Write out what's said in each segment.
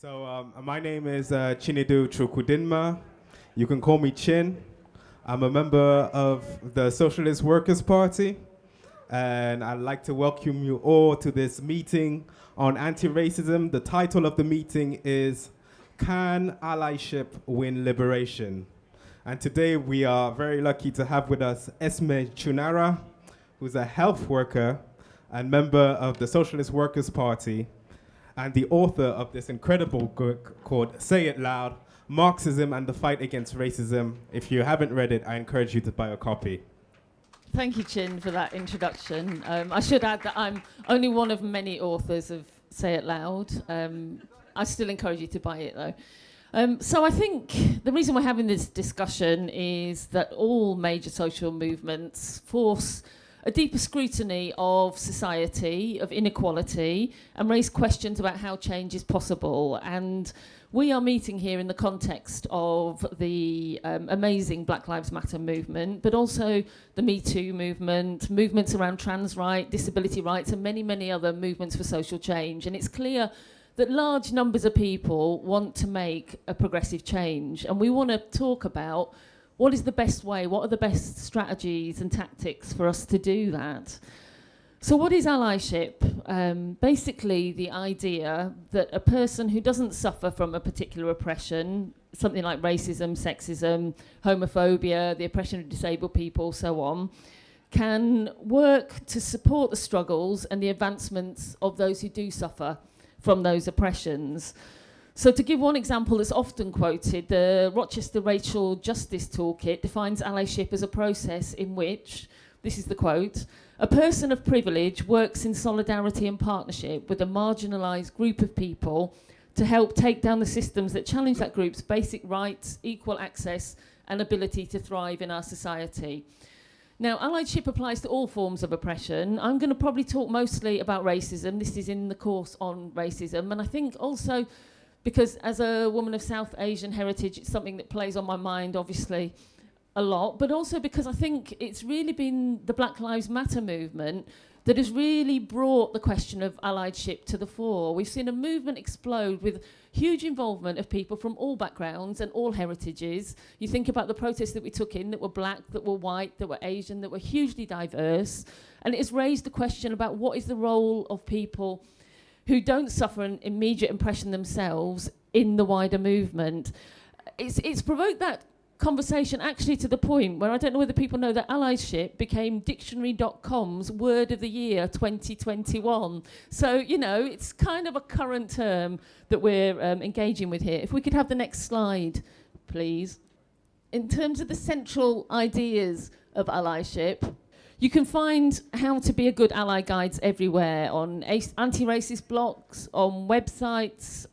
My name is Chinedu Chukudinma. You can call me Chin. I'm a member of the Socialist Workers' Party, and I'd like to welcome you all to this meeting on anti-racism. The title of the meeting is Can Allyship Win Liberation? And today we are very lucky to have with us Esme Choonara, who's a health worker and member of the Socialist Workers' Party, and the author of this incredible book called Say It Loud, Marxism and the Fight Against Racism. If you haven't read it, I encourage you to buy a copy. Thank you, Chin, for that introduction. I should add that I'm only one of many authors of Say It Loud. I still encourage you to buy it, though. So I think the reason we're having this discussion is that all major social movements force a deeper scrutiny of society, of inequality, and raise questions about how change is possible. And we are meeting here in the context of the amazing Black Lives Matter movement, but also the Me Too movement, movements around trans rights, disability rights, and many, many other movements for social change. And it's clear that large numbers of people want to make a progressive change. And we want to talk about what is the best way, what are the best strategies and tactics for us to do that. So what is allyship? Basically the idea that a person who doesn't suffer from a particular oppression, something like racism, sexism, homophobia, the oppression of disabled people, so on, can work to support the struggles and the advancements of those who do suffer from those oppressions. So to give one example that's often quoted, the Rochester Racial Justice Toolkit defines allyship as a process in which, this is the quote, a person of privilege works in solidarity and partnership with a marginalised group of people to help take down the systems that challenge that group's basic rights, equal access and ability to thrive in our society. Now, allyship applies to all forms of oppression. I'm going to probably talk mostly about racism. This is in the course on racism. And I think also, because as a woman of South Asian heritage, it's something that plays on my mind, obviously, a lot, but also because I think it's really been the Black Lives Matter movement that has really brought the question of allyship to the fore. We've seen a movement explode with huge involvement of people from all backgrounds and all heritages. You think about the protests that we took in that were black, that were white, that were Asian, that were hugely diverse. And it has raised the question about what is the role of people who don't suffer an immediate impression themselves in the wider movement. It's provoked that conversation actually to the point where I don't know whether people know that allyship became dictionary.com's word of the year 2021. So, you know, it's kind of a current term that we're engaging with here. If we could have the next slide, please. In terms of the central ideas of allyship, you can find how to be a good ally guides everywhere, on anti-racist blogs, on websites,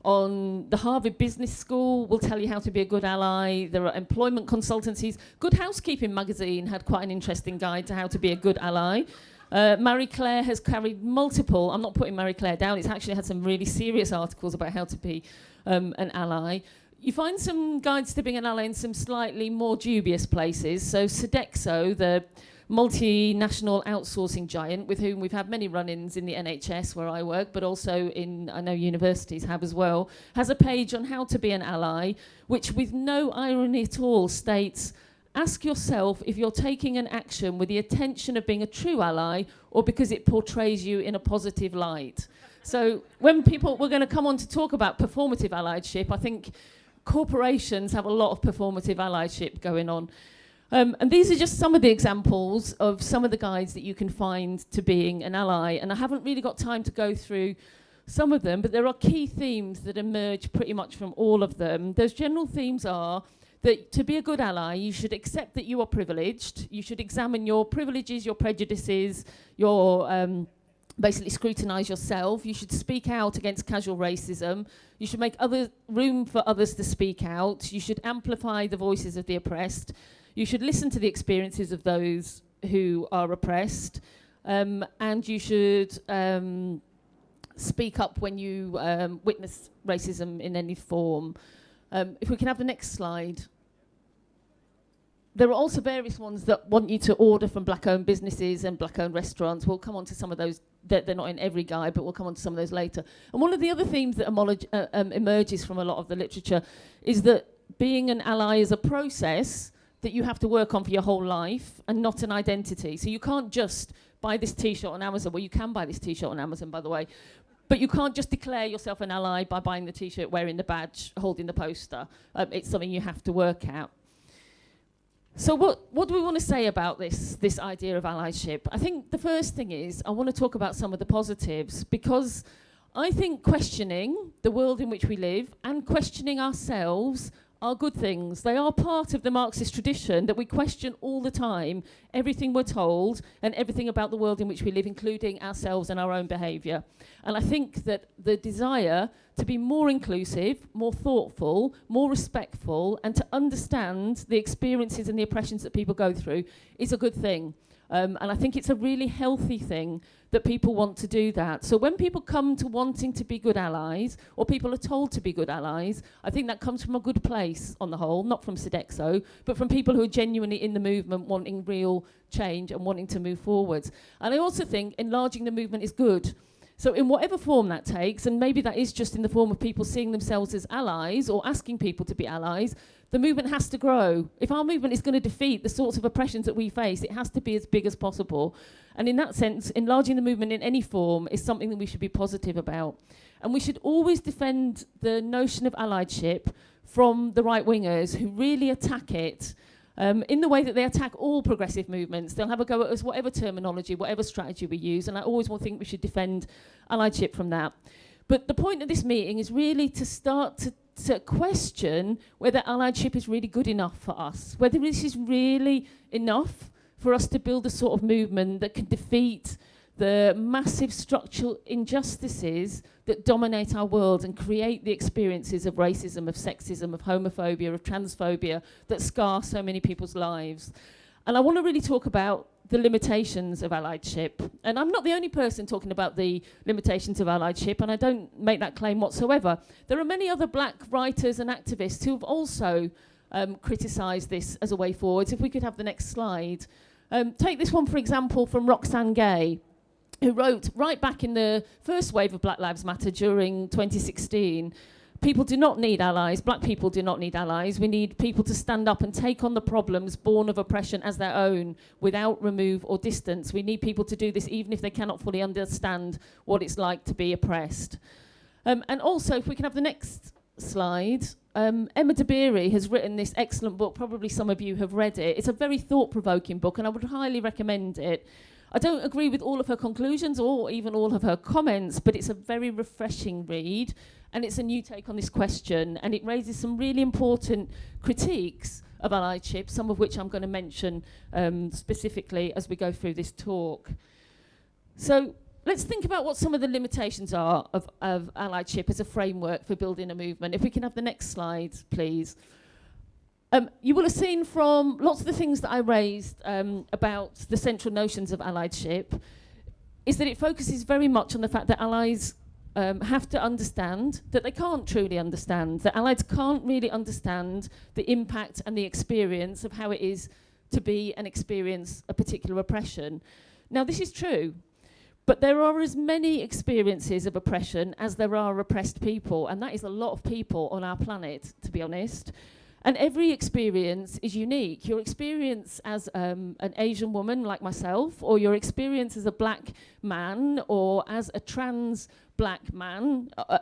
on the Harvard Business School will tell you how to be a good ally. There are employment consultancies. Good Housekeeping magazine had quite an interesting guide to how to be a good ally. Marie Claire has carried multiple, I'm not putting Marie Claire down, it's actually had some really serious articles about how to be an ally. You find some guides to being an ally in some slightly more dubious places. So Sodexo, the multinational outsourcing giant with whom we've had many run-ins in the NHS where I work, but also in, I know universities have as well, has a page on how to be an ally, which with no irony at all states, ask yourself if you're taking an action with the intention of being a true ally or because it portrays you in a positive light. So when people, we're going to come on to talk about performative allyship, I think corporations have a lot of performative allyship going on. And these are just some of the examples of some of the guides that you can find to being an ally. And I haven't really got time to go through some of them, but there are key themes that emerge pretty much from all of them. Those general themes are that to be a good ally, you should accept that you are privileged. You should examine your privileges, your prejudices, your basically scrutinise yourself. You should speak out against casual racism. You should make room for others to speak out. You should amplify the voices of the oppressed. You should listen to the experiences of those who are oppressed. And you should speak up when you witness racism in any form. If we can have the next slide. There are also various ones that want you to order from black-owned businesses and black-owned restaurants. We'll come on to some of those they're not in every guide, but we'll come on to some of those later. And one of the other themes that emerges from a lot of the literature is that being an ally is a process that you have to work on for your whole life and not an identity. So you can't just buy this T-shirt on Amazon. Well, you can buy this T-shirt on Amazon, by the way. But you can't just declare yourself an ally by buying the T-shirt, wearing the badge, holding the poster. It's something you have to work out. So what do we want to say about this idea of allyship? I think the first thing is I want to talk about some of the positives, because I think questioning the world in which we live and questioning ourselves are good things. They are part of the Marxist tradition, that we question all the time everything we're told and everything about the world in which we live, including ourselves and our own behaviour. And I think that the desire to be more inclusive, more thoughtful, more respectful, and to understand the experiences and the oppressions that people go through is a good thing. And I think it's a really healthy thing that people want to do that. So when people come to wanting to be good allies, or people are told to be good allies, I think that comes from a good place on the whole, not from Sodexo, but from people who are genuinely in the movement, wanting real change and wanting to move forwards. And I also think enlarging the movement is good. So in whatever form that takes, and maybe that is just in the form of people seeing themselves as allies or asking people to be allies, the movement has to grow. If our movement is going to defeat the sorts of oppressions that we face, it has to be as big as possible. And in that sense, enlarging the movement in any form is something that we should be positive about. And we should always defend the notion of allyship from the right-wingers who really attack it in the way that they attack all progressive movements. They'll have a go at us, whatever terminology, whatever strategy we use, and I always think we should defend allyship from that. But the point of this meeting is really to start to question whether allyship is really good enough for us, whether this is really enough for us to build a sort of movement that can defeat the massive structural injustices that dominate our world and create the experiences of racism, of sexism, of homophobia, of transphobia that scar so many people's lives. And I want to really talk about the limitations of allyship. And I'm not the only person talking about the limitations of allyship, and I don't make that claim whatsoever. There are many other black writers and activists who have also criticised this as a way forward. If we could have the next slide. Take this one, for example, from Roxane Gay, who wrote right back in the first wave of Black Lives Matter during 2016, people do not need allies, black people do not need allies. We need people to stand up and take on the problems born of oppression as their own without remove or distance. We need people to do this even if they cannot fully understand what it's like to be oppressed. And also, if we can have the next slide, Emma Dabiri has written this excellent book. Probably some of you have read it. It's a very thought-provoking book, and I would highly recommend it. I don't agree with all of her conclusions or even all of her comments, but it's a very refreshing read, and it's a new take on this question, and it raises some really important critiques of allyship, some of which I'm going to mention specifically as we go through this talk. So let's think about what some of the limitations are of allyship as a framework for building a movement. If we can have the next slide, please. You will have seen from lots of the things that I raised about the central notions of allyship is that it focuses very much on the fact that allies have to understand that they can't truly understand, that allies can't really understand the impact and the experience of how it is to be and experience a particular oppression. Now, this is true, but there are as many experiences of oppression as there are oppressed people, and that is a lot of people on our planet, to be honest. And every experience is unique. Your experience as an Asian woman like myself, or your experience as a black man, or as a trans black man, are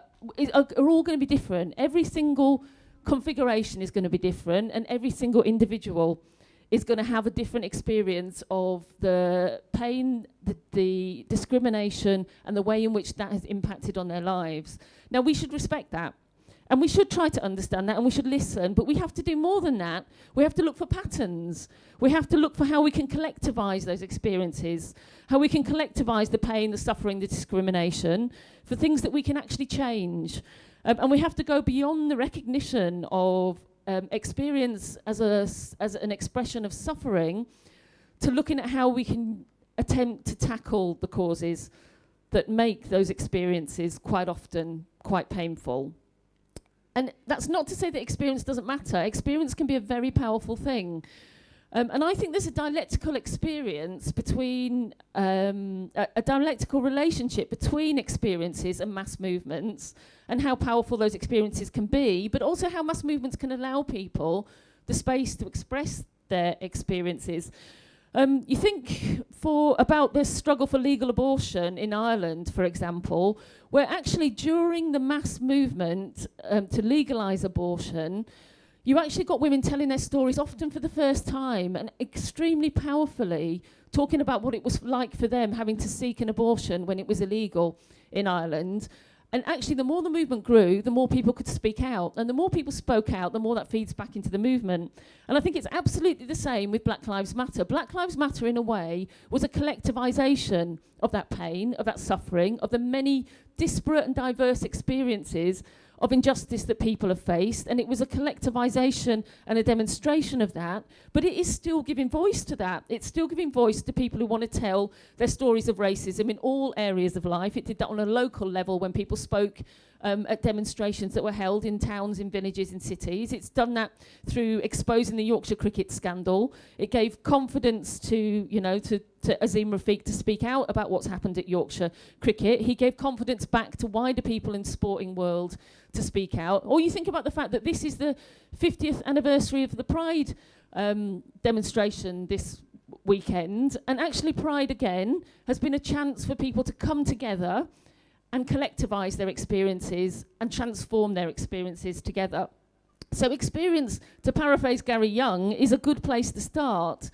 all going to be different. Every single configuration is going to be different, and every single individual is going to have a different experience of the pain, the discrimination, and the way in which that has impacted on their lives. Now, we should respect that. And we should try to understand that, and we should listen, but we have to do more than that. We have to look for patterns. We have to look for how we can collectivise those experiences, how we can collectivise the pain, the suffering, the discrimination, for things that we can actually change. And we have to go beyond the recognition of experience as an expression of suffering to looking at how we can attempt to tackle the causes that make those experiences quite often quite painful. And that's not to say that experience doesn't matter. Experience can be a very powerful thing. And I think there's a dialectical experience between, a dialectical relationship between experiences and mass movements, and how powerful those experiences can be, but also how mass movements can allow people the space to express their experiences. You think about the struggle for legal abortion in Ireland, for example, where actually during the mass movement to legalise abortion, you actually got women telling their stories, often for the first time, and extremely powerfully talking about what it was like for them having to seek an abortion when it was illegal in Ireland. And actually, the more the movement grew, the more people could speak out. And the more people spoke out, the more that feeds back into the movement. And I think it's absolutely the same with Black Lives Matter. Black Lives Matter, in a way, was a collectivisation of that pain, of that suffering, of the many disparate and diverse experiences of injustice that people have faced, and it was a collectivisation and a demonstration of that, but it is still giving voice to that. It's still giving voice to people who want to tell their stories of racism in all areas of life. It did that on a local level when people spoke at demonstrations that were held in towns, in villages, in cities. It's done that through exposing the Yorkshire cricket scandal. It gave confidence to Azim Rafiq to speak out about what's happened at Yorkshire cricket. He gave confidence back to wider people in the sporting world to speak out. Or you think about the fact that this is the 50th anniversary of the Pride demonstration this weekend, and actually Pride again has been a chance for people to come together and collectivise their experiences and transform their experiences together. So experience, to paraphrase Gary Young, is a good place to start,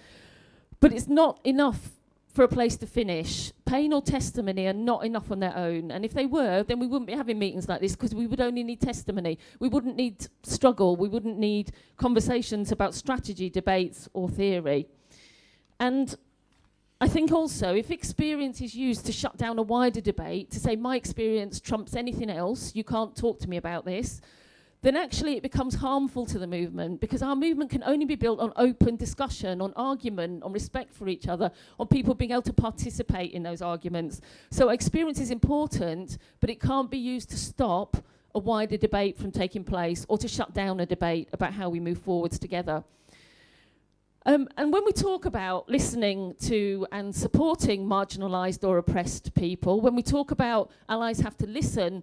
but it's not enough for a place to finish. Pain or testimony are not enough on their own, and if they were, then we wouldn't be having meetings like this, because we would only need testimony. We wouldn't need struggle, we wouldn't need conversations about strategy, debates or theory. And I think also, if experience is used to shut down a wider debate, to say my experience trumps anything else, you can't talk to me about this, then actually it becomes harmful to the movement, because our movement can only be built on open discussion, on argument, on respect for each other, on people being able to participate in those arguments. So experience is important, but it can't be used to stop a wider debate from taking place, or to shut down a debate about how we move forwards together. And when we talk about listening to and supporting marginalised or oppressed people, when we talk about allies have to listen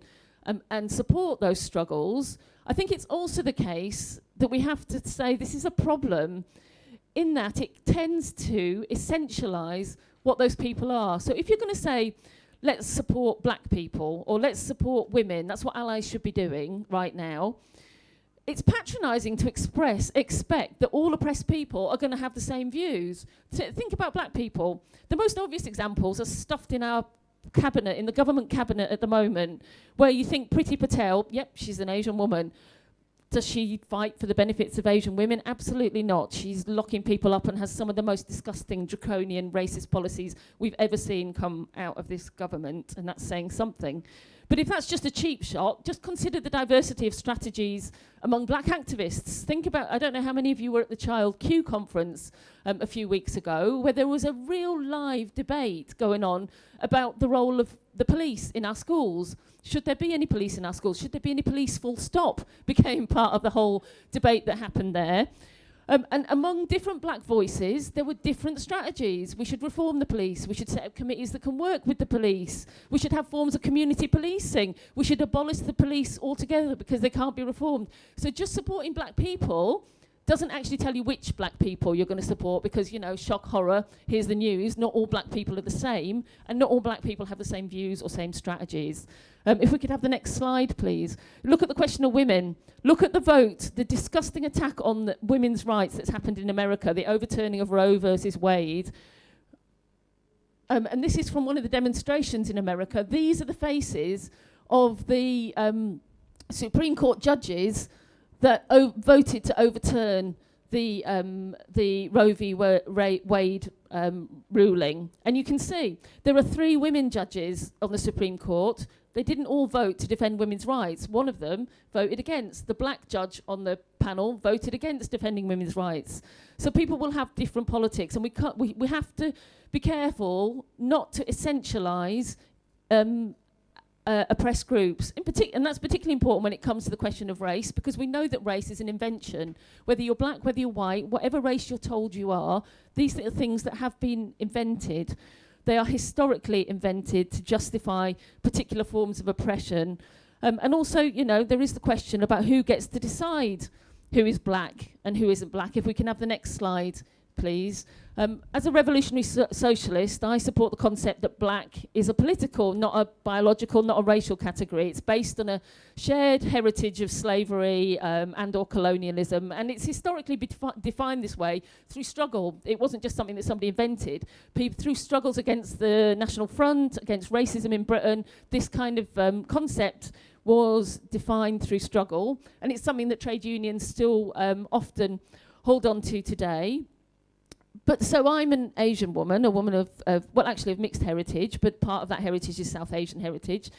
and support those struggles, I think it's also the case that we have to say this is a problem in that it tends to essentialise what those people are. So if you're going to say, let's support black people, or let's support women, that's what allies should be doing right now, it's patronising to expect that all oppressed people are going to have the same views. So think about black people. The most obvious examples are stuffed in our cabinet, in the government cabinet at the moment, where you think Priti Patel, yep, she's an Asian woman. Does she fight for the benefits of Asian women? Absolutely not. She's locking people up and has some of the most disgusting, draconian, racist policies we've ever seen come out of this government, and that's saying something. But if that's just a cheap shot, just consider the diversity of strategies among black activists. Think about, I don't know how many of you were at the Child Q conference a few weeks ago, where there was a real live debate going on about the role of the police in our schools. Should there be any police in our schools? Should there be any police full stop? Became part of the whole debate that happened there. And among different black voices, there were different strategies. We should reform the police. We should set up committees that can work with the police. We should have forms of community policing. We should abolish the police altogether because they can't be reformed. So just supporting black people doesn't actually tell you which black people you're going to support, because, you know, shock, horror, here's the news, not all black people are the same, and not all black people have the same views or same strategies. If we could have the next slide, please. Look at the question of women. Look at the vote, the disgusting attack on the women's rights that's happened in America, the overturning of Roe versus Wade. And this is from one of the demonstrations in America. These are the faces of the Supreme Court judges that voted to overturn the Roe v. Wade ruling. And you can see there are 3 women judges on the Supreme Court. They didn't all vote to defend women's rights. One of them voted against. The black judge on the panel voted against defending women's rights. So people will have different politics, and we have to be careful not to essentialise oppressed groups, and that's particularly important when it comes to the question of race, because we know that race is an invention. Whether you're black, whether you're white, whatever race you're told you are, these are things that have been invented. They are historically invented to justify particular forms of oppression. And also, there is the question about who gets to decide who is black and who isn't black. If we can have the next slide, please. As a revolutionary socialist, I support the concept that black is a political, not a biological, not a racial category. It's based on a shared heritage of slavery and or colonialism, and it's historically defined this way through struggle. It wasn't just something that somebody invented. Through struggles against the National Front, against racism in Britain, this kind of concept was defined through struggle, and it's something that trade unions still often hold on to today. But so I'm an Asian woman, a woman of mixed heritage, but part of that heritage is South Asian heritage.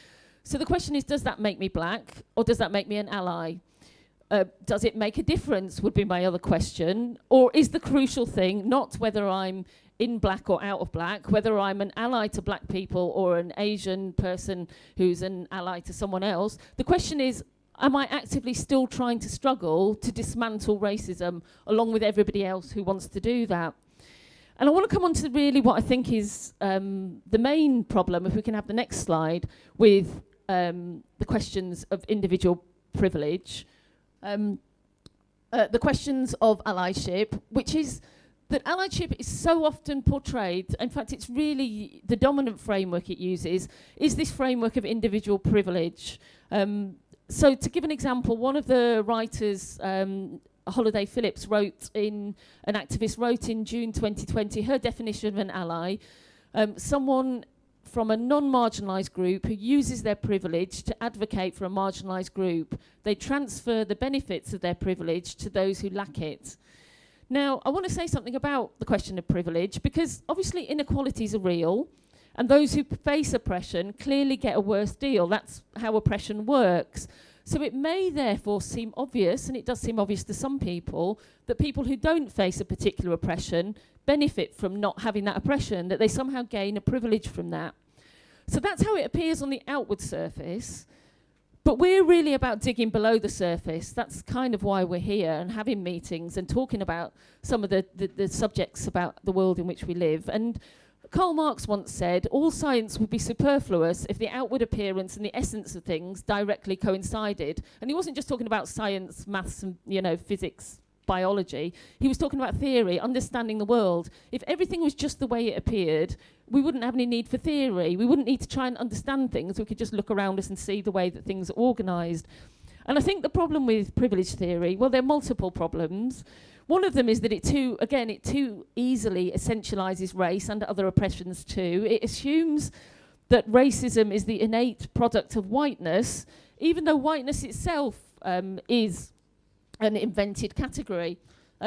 So the question is, does that make me black, or does that make me an ally? Does it make a difference, would be my other question. Or is the crucial thing not whether I'm in black or out of black, whether I'm an ally to black people or an Asian person who's an ally to someone else? The question is, am I actively still trying to struggle to dismantle racism along with everybody else who wants to do that? And I want to come on to really what I think is the main problem, if we can have the next slide, with the questions of individual privilege. The questions of allyship, which is that allyship is so often portrayed, in fact it's really the dominant framework it uses, is this framework of individual privilege. So to give an example, one of the writers, Holiday Phillips, an activist wrote in June 2020, her definition of an ally, someone from a non-marginalised group who uses their privilege to advocate for a marginalised group. They transfer the benefits of their privilege to those who lack it. Now, I want to say something about the question of privilege, because obviously inequalities are real, and those who face oppression clearly get a worse deal. That's how oppression works. So it may therefore seem obvious, and it does seem obvious to some people, that people who don't face a particular oppression benefit from not having that oppression, that they somehow gain a privilege from that. So that's how it appears on the outward surface. But we're really about digging below the surface. That's kind of why we're here and having meetings and talking about some of the subjects about the world in which we live. And Karl Marx once said, all science would be superfluous if the outward appearance and the essence of things directly coincided. And he wasn't just talking about science, maths, and physics, biology. He was talking about theory, understanding the world. If everything was just the way it appeared, we wouldn't have any need for theory. We wouldn't need to try and understand things. We could just look around us and see the way that things are organised. And I think the problem with privilege theory, well, there are multiple problems. One of them is that it too easily essentialises race and other oppressions too. It assumes that racism is the innate product of whiteness, even though whiteness itself is an invented category.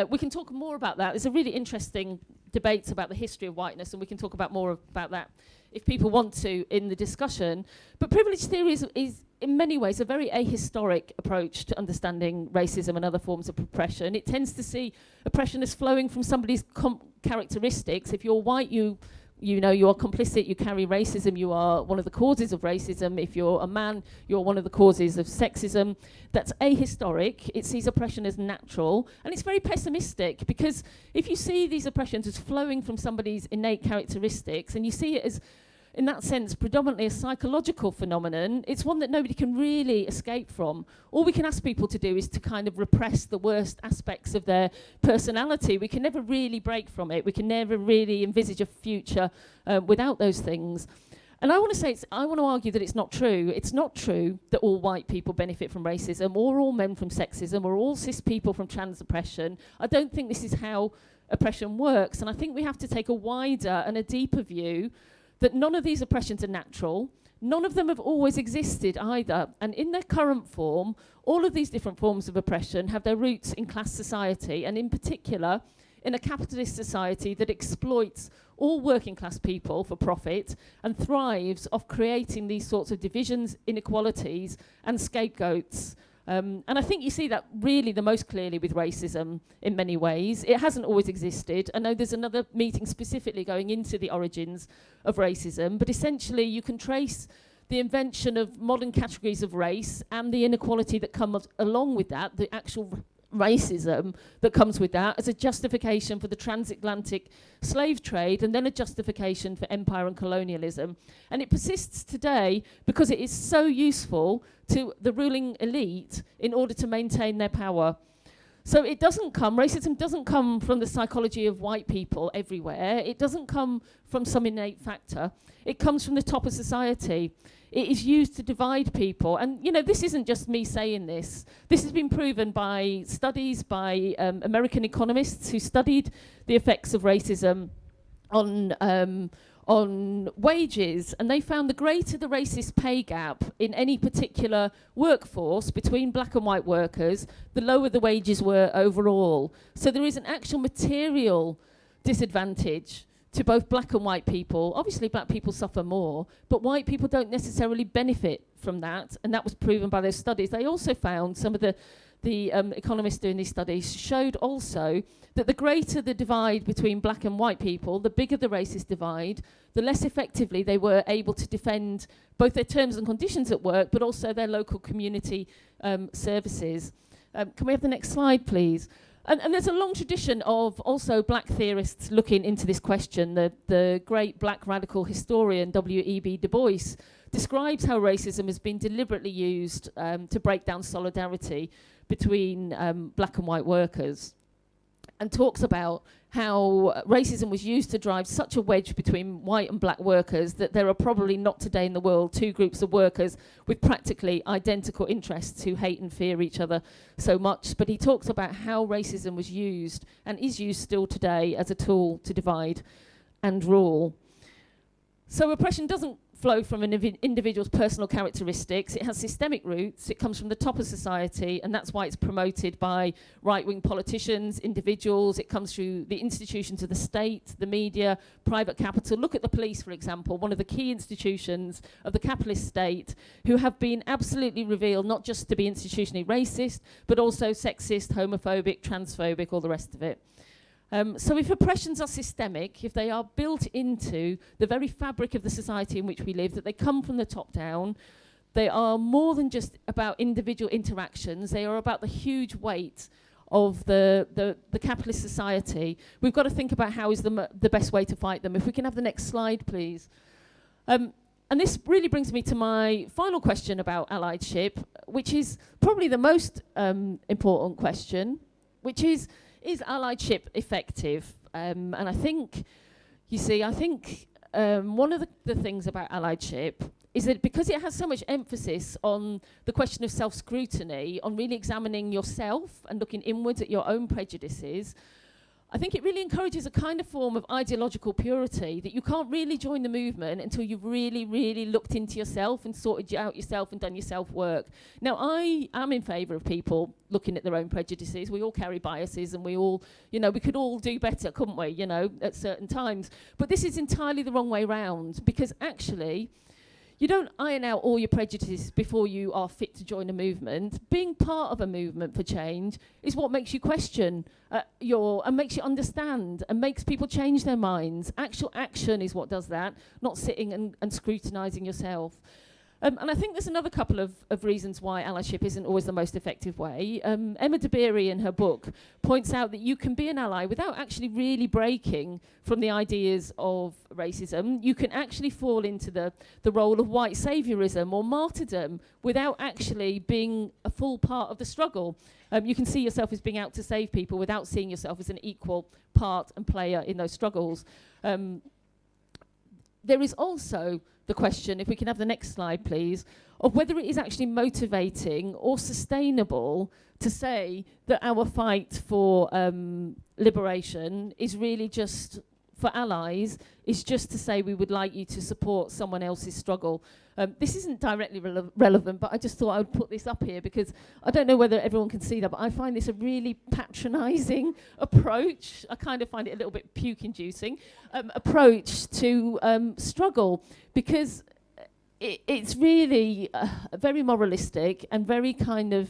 We can talk more about that. There's a really interesting debate about the history of whiteness, and we can talk about more about that if people want to in the discussion. But privilege theory is in many ways a very ahistoric approach to understanding racism and other forms of oppression. It tends to see oppression as flowing from somebody's characteristics. If you're white, you are complicit, you carry racism, you are one of the causes of racism. If you're a man, you're one of the causes of sexism. That's ahistoric. It sees oppression as natural, and it's very pessimistic, because if you see these oppressions as flowing from somebody's innate characteristics, and you see it as, in that sense, predominantly a psychological phenomenon, it's one that nobody can really escape from. All we can ask people to do is to kind of repress the worst aspects of their personality. We can never really break from it. We can never really envisage a future without those things. And I want to argue that it's not true. It's not true that all white people benefit from racism, or all men from sexism, or all cis people from trans oppression. I don't think this is how oppression works. And I think we have to take a wider and a deeper view that none of these oppressions are natural. None of them have always existed either. And in their current form, all of these different forms of oppression have their roots in class society, and in particular, in a capitalist society that exploits all working class people for profit and thrives off creating these sorts of divisions, inequalities, and scapegoats. And I think you see that really the most clearly with racism in many ways. It hasn't always existed. I know there's another meeting specifically going into the origins of racism, but essentially you can trace the invention of modern categories of race and the inequality that comes along with that, the actual racism that comes with that, as a justification for the transatlantic slave trade, and then a justification for empire and colonialism. And it persists today because it is so useful to the ruling elite in order to maintain their power. So racism doesn't come from the psychology of white people everywhere. It doesn't come from some innate factor. It comes from the top of society. It is used to divide people. And, this isn't just me saying this. This has been proven by studies by American economists who studied the effects of racism on wages. And they found the greater the racist pay gap in any particular workforce between black and white workers, the lower the wages were overall. So there is an actual material disadvantage to both black and white people. Obviously, black people suffer more, but white people don't necessarily benefit from that, and that was proven by those studies. They also found, some of the economists doing these studies showed also that the greater the divide between black and white people, the bigger the racist divide, the less effectively they were able to defend both their terms and conditions at work, but also their local community services. Can we have the next slide, please? And there's a long tradition of also black theorists looking into this question. The great black radical historian W.E.B. Du Bois describes how racism has been deliberately used to break down solidarity between black and white workers, and talks about how racism was used to drive such a wedge between white and black workers that there are probably not today in the world two groups of workers with practically identical interests who hate and fear each other so much. But he talks about how racism was used and is used still today as a tool to divide and rule. So oppression doesn't flow from an individual's personal characteristics. It has systemic roots. It comes from the top of society, and that's why it's promoted by right-wing politicians, individuals. It comes through the institutions of the state, the media, private capital. Look at the police, for example, one of the key institutions of the capitalist state, who have been absolutely revealed not just to be institutionally racist, but also sexist, homophobic, transphobic, all the rest of it. So if oppressions are systemic, if they are built into the very fabric of the society in which we live, that they come from the top down, they are more than just about individual interactions. They are about the huge weight of the capitalist society. We've got to think about how is the best way to fight them. If we can have the next slide, please. And this really brings me to my final question about allyship, which is probably the most important question, which is allyship effective? And I think, one of the things about allyship is that because it has so much emphasis on the question of self-scrutiny, on really examining yourself and looking inwards at your own prejudices, I think it really encourages a kind of form of ideological purity, that you can't really join the movement until you've really, really looked into yourself and sorted out yourself and done your self-work. Now, I am in favour of people looking at their own prejudices. We all carry biases, and we all, we could all do better, couldn't we, at certain times. But this is entirely the wrong way round, because actually, you don't iron out all your prejudices before you are fit to join a movement. Being part of a movement for change is what makes you question and makes you understand and makes people change their minds. Actual action is what does that, not sitting and scrutinising yourself. And I think there's another couple of reasons why allyship isn't always the most effective way. Emma DeBerry in her book points out that you can be an ally without actually really breaking from the ideas of racism. You can actually fall into the role of white saviorism or martyrdom without actually being a full part of the struggle. You can see yourself as being out to save people without seeing yourself as an equal part and player in those struggles. There is also the question, if we can have the next slide, please, of whether it is actually motivating or sustainable to say that our fight for liberation is really just, for allies, is just to say we would like you to support someone else's struggle. This isn't directly relevant, but I just thought I would put this up here because I don't know whether everyone can see that, but I find this a really patronising approach. I kind of find it a little bit puke-inducing approach to struggle, because it's really very moralistic and very kind of,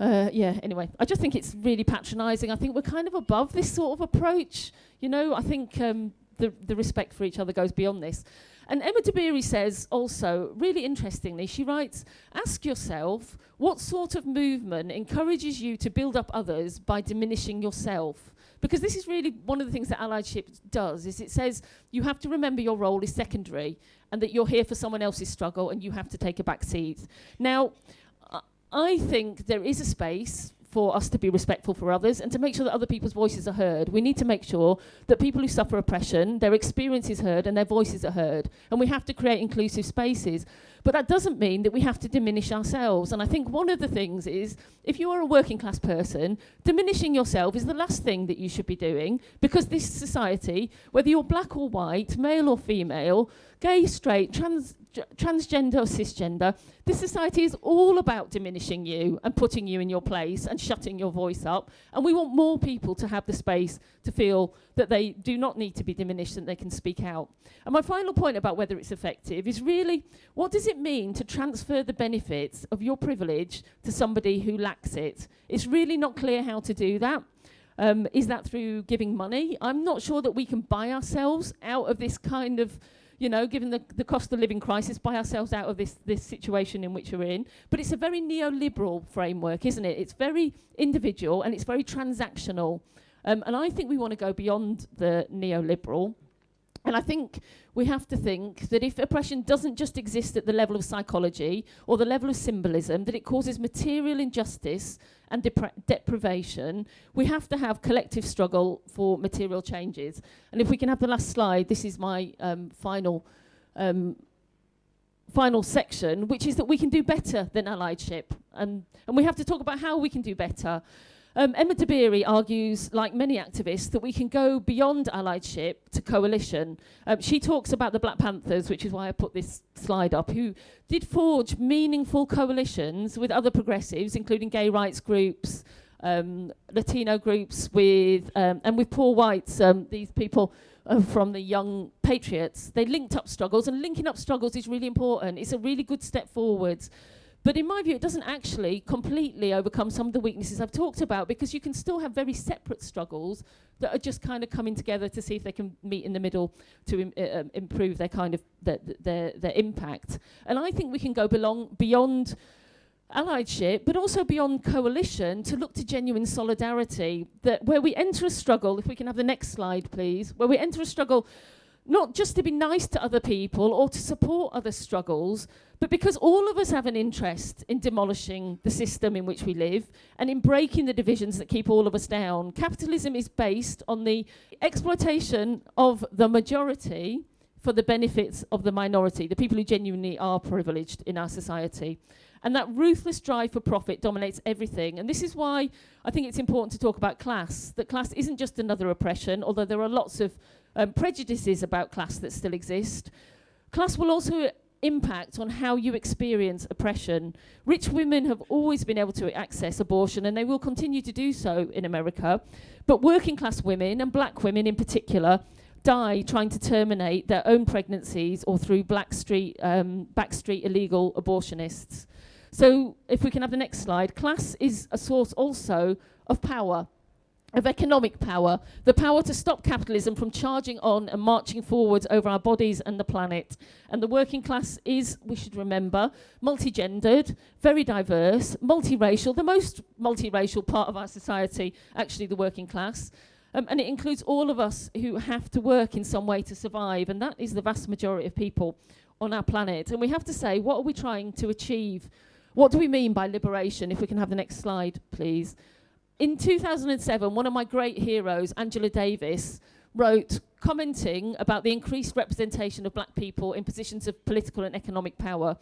anyway, I just think it's really patronising. I think we're kind of above this sort of approach. I think the respect for each other goes beyond this. And Emma Dabiri says also, really interestingly, she writes, ask yourself what sort of movement encourages you to build up others by diminishing yourself? Because this is really one of the things that allyship does, is it says you have to remember your role is secondary and that you're here for someone else's struggle and you have to take a back seat. Now, I think there is a space for us to be respectful for others and to make sure that other people's voices are heard. We need to make sure that people who suffer oppression, their experience is heard and their voices are heard. And we have to create inclusive spaces. But that doesn't mean that we have to diminish ourselves. And I think one of the things is, if you are a working class person, diminishing yourself is the last thing that you should be doing, because this society, whether you're black or white, male or female, gay, straight, transgender or cisgender, this society is all about diminishing you and putting you in your place and shutting your voice up. And we want more people to have the space to feel that they do not need to be diminished and they can speak out. And my final point about whether it's effective is really, what does it mean to transfer the benefits of your privilege to somebody who lacks it? It's really not clear how to do that. Is that through giving money? I'm not sure that we can buy ourselves out of this kind of, you know, given the cost of living crisis, buy ourselves out of this situation in which we're in. But it's a very neoliberal framework, isn't it? It's very individual and it's very transactional. And I think we want to go beyond the neoliberal. And I think we have to think that if oppression doesn't just exist at the level of psychology or the level of symbolism, that it causes material injustice and deprivation, we have to have collective struggle for material changes. And if we can have the last slide, this is my final section, which is that we can do better than allyship. And we have to talk about how we can do better. Emma Dabiri argues, like many activists, that we can go beyond allyship to coalition. She talks about the Black Panthers, which is why I put this slide up, who did forge meaningful coalitions with other progressives, including gay rights groups, Latino groups, and with poor whites, these people from the Young Patriots. They linked up struggles, and linking up struggles is really important. It's a really good step forwards. But in my view, it doesn't actually completely overcome some of the weaknesses I've talked about, because you can still have very separate struggles that are just kind of coming together to see if they can meet in the middle to improve their kind of their impact. And I think we can go beyond allyship, but also beyond coalition, to look to genuine solidarity. That where we enter a struggle, if we can have the next slide, please, where we enter a struggle not just to be nice to other people or to support other struggles, but because all of us have an interest in demolishing the system in which we live and in breaking the divisions that keep all of us down. Capitalism is based on the exploitation of the majority for the benefits of the minority, the people who genuinely are privileged in our society. And that ruthless drive for profit dominates everything. And this is why I think it's important to talk about class, that class isn't just another oppression, although there are lots of prejudices about class that still exist. Class will also impact on how you experience oppression. Rich women have always been able to access abortion, and they will continue to do so in America. But working class women, and black women in particular, die trying to terminate their own pregnancies or through backstreet illegal abortionists. So if we can have the next slide, class is a source also of power, of economic power, the power to stop capitalism from charging on and marching forwards over our bodies and the planet. And the working class is, we should remember, multi-gendered, very diverse, multiracial, the most multiracial part of our society, actually the working class. And it includes all of us who have to work in some way to survive, and that is the vast majority of people on our planet. And we have to say, what are we trying to achieve? What do we mean by liberation? If we can have the next slide, please. In 2007, one of my great heroes, Angela Davis, wrote, commenting about the increased representation of black people in positions of political and economic power,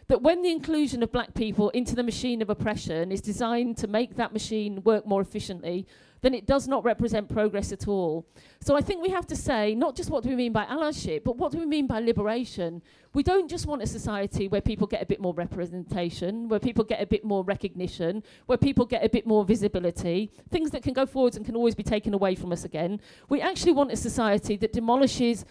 that when the inclusion of black people into the machine of oppression is designed to make that machine work more efficiently, then it does not represent progress at all. So I think we have to say, not just what do we mean by allyship, but what do we mean by liberation? We don't just want a society where people get a bit more representation, where people get a bit more recognition, where people get a bit more visibility, things that can go forwards and can always be taken away from us again. We actually want a society that demolishes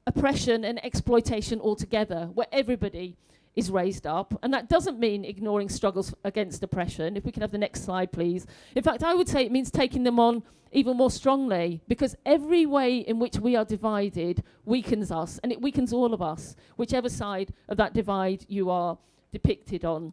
oppression and exploitation altogether, where everybody is raised up. And that doesn't mean ignoring struggles against oppression. If we can have the next slide, please. In fact, I would say it means taking them on even more strongly, because every way in which we are divided weakens us, and it weakens all of us, whichever side of that divide you are depicted on.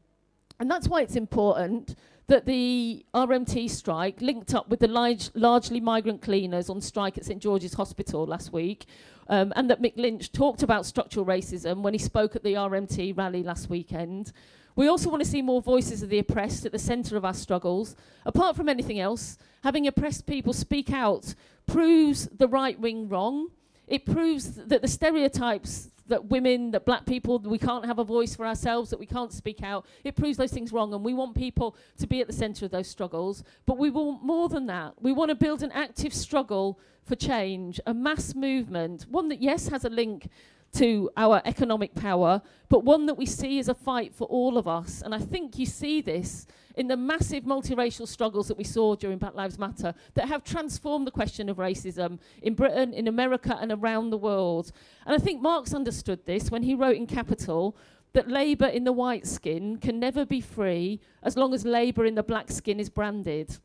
And that's why it's important that the RMT strike linked up with the largely migrant cleaners on strike at St George's Hospital last week, and that Mick Lynch talked about structural racism when he spoke at the RMT rally last weekend. We also want to see more voices of the oppressed at the centre of our struggles. Apart from anything else, having oppressed people speak out proves the right wing wrong. It proves that the stereotypes that women, that black people, we can't have a voice for ourselves, that we can't speak out. It proves those things wrong, and we want people to be at the centre of those struggles. But we want more than that. We want to build an active struggle for change, a mass movement, one that, yes, has a link to our economic power, but one that we see as a fight for all of us. And I think you see this in the massive multiracial struggles that we saw during Black Lives Matter that have transformed the question of racism in Britain, in America, and around the world. And I think Marx understood this when he wrote in Capital that labour in the white skin can never be free as long as labour in the black skin is branded.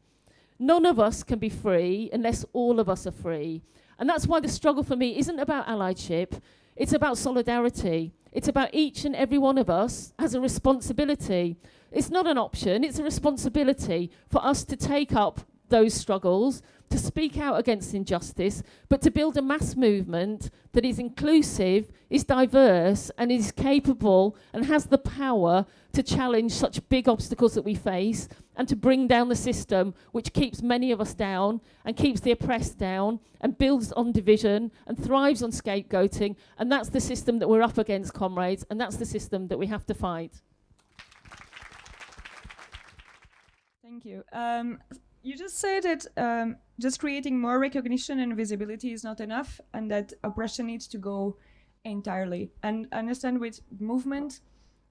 None of us can be free unless all of us are free. And that's why the struggle for me isn't about allyship. It's about solidarity. It's about each and every one of us has a responsibility. It's not an option, it's a responsibility for us to take up those struggles, to speak out against injustice, but to build a mass movement that is inclusive, is diverse, and is capable and has the power to challenge such big obstacles that we face and to bring down the system which keeps many of us down and keeps the oppressed down and builds on division and thrives on scapegoating. And that's the system that we're up against, comrades, and that's the system that we have to fight. Thank you. You just said that just creating more recognition and visibility is not enough, and that oppression needs to go entirely. And I understand with movement,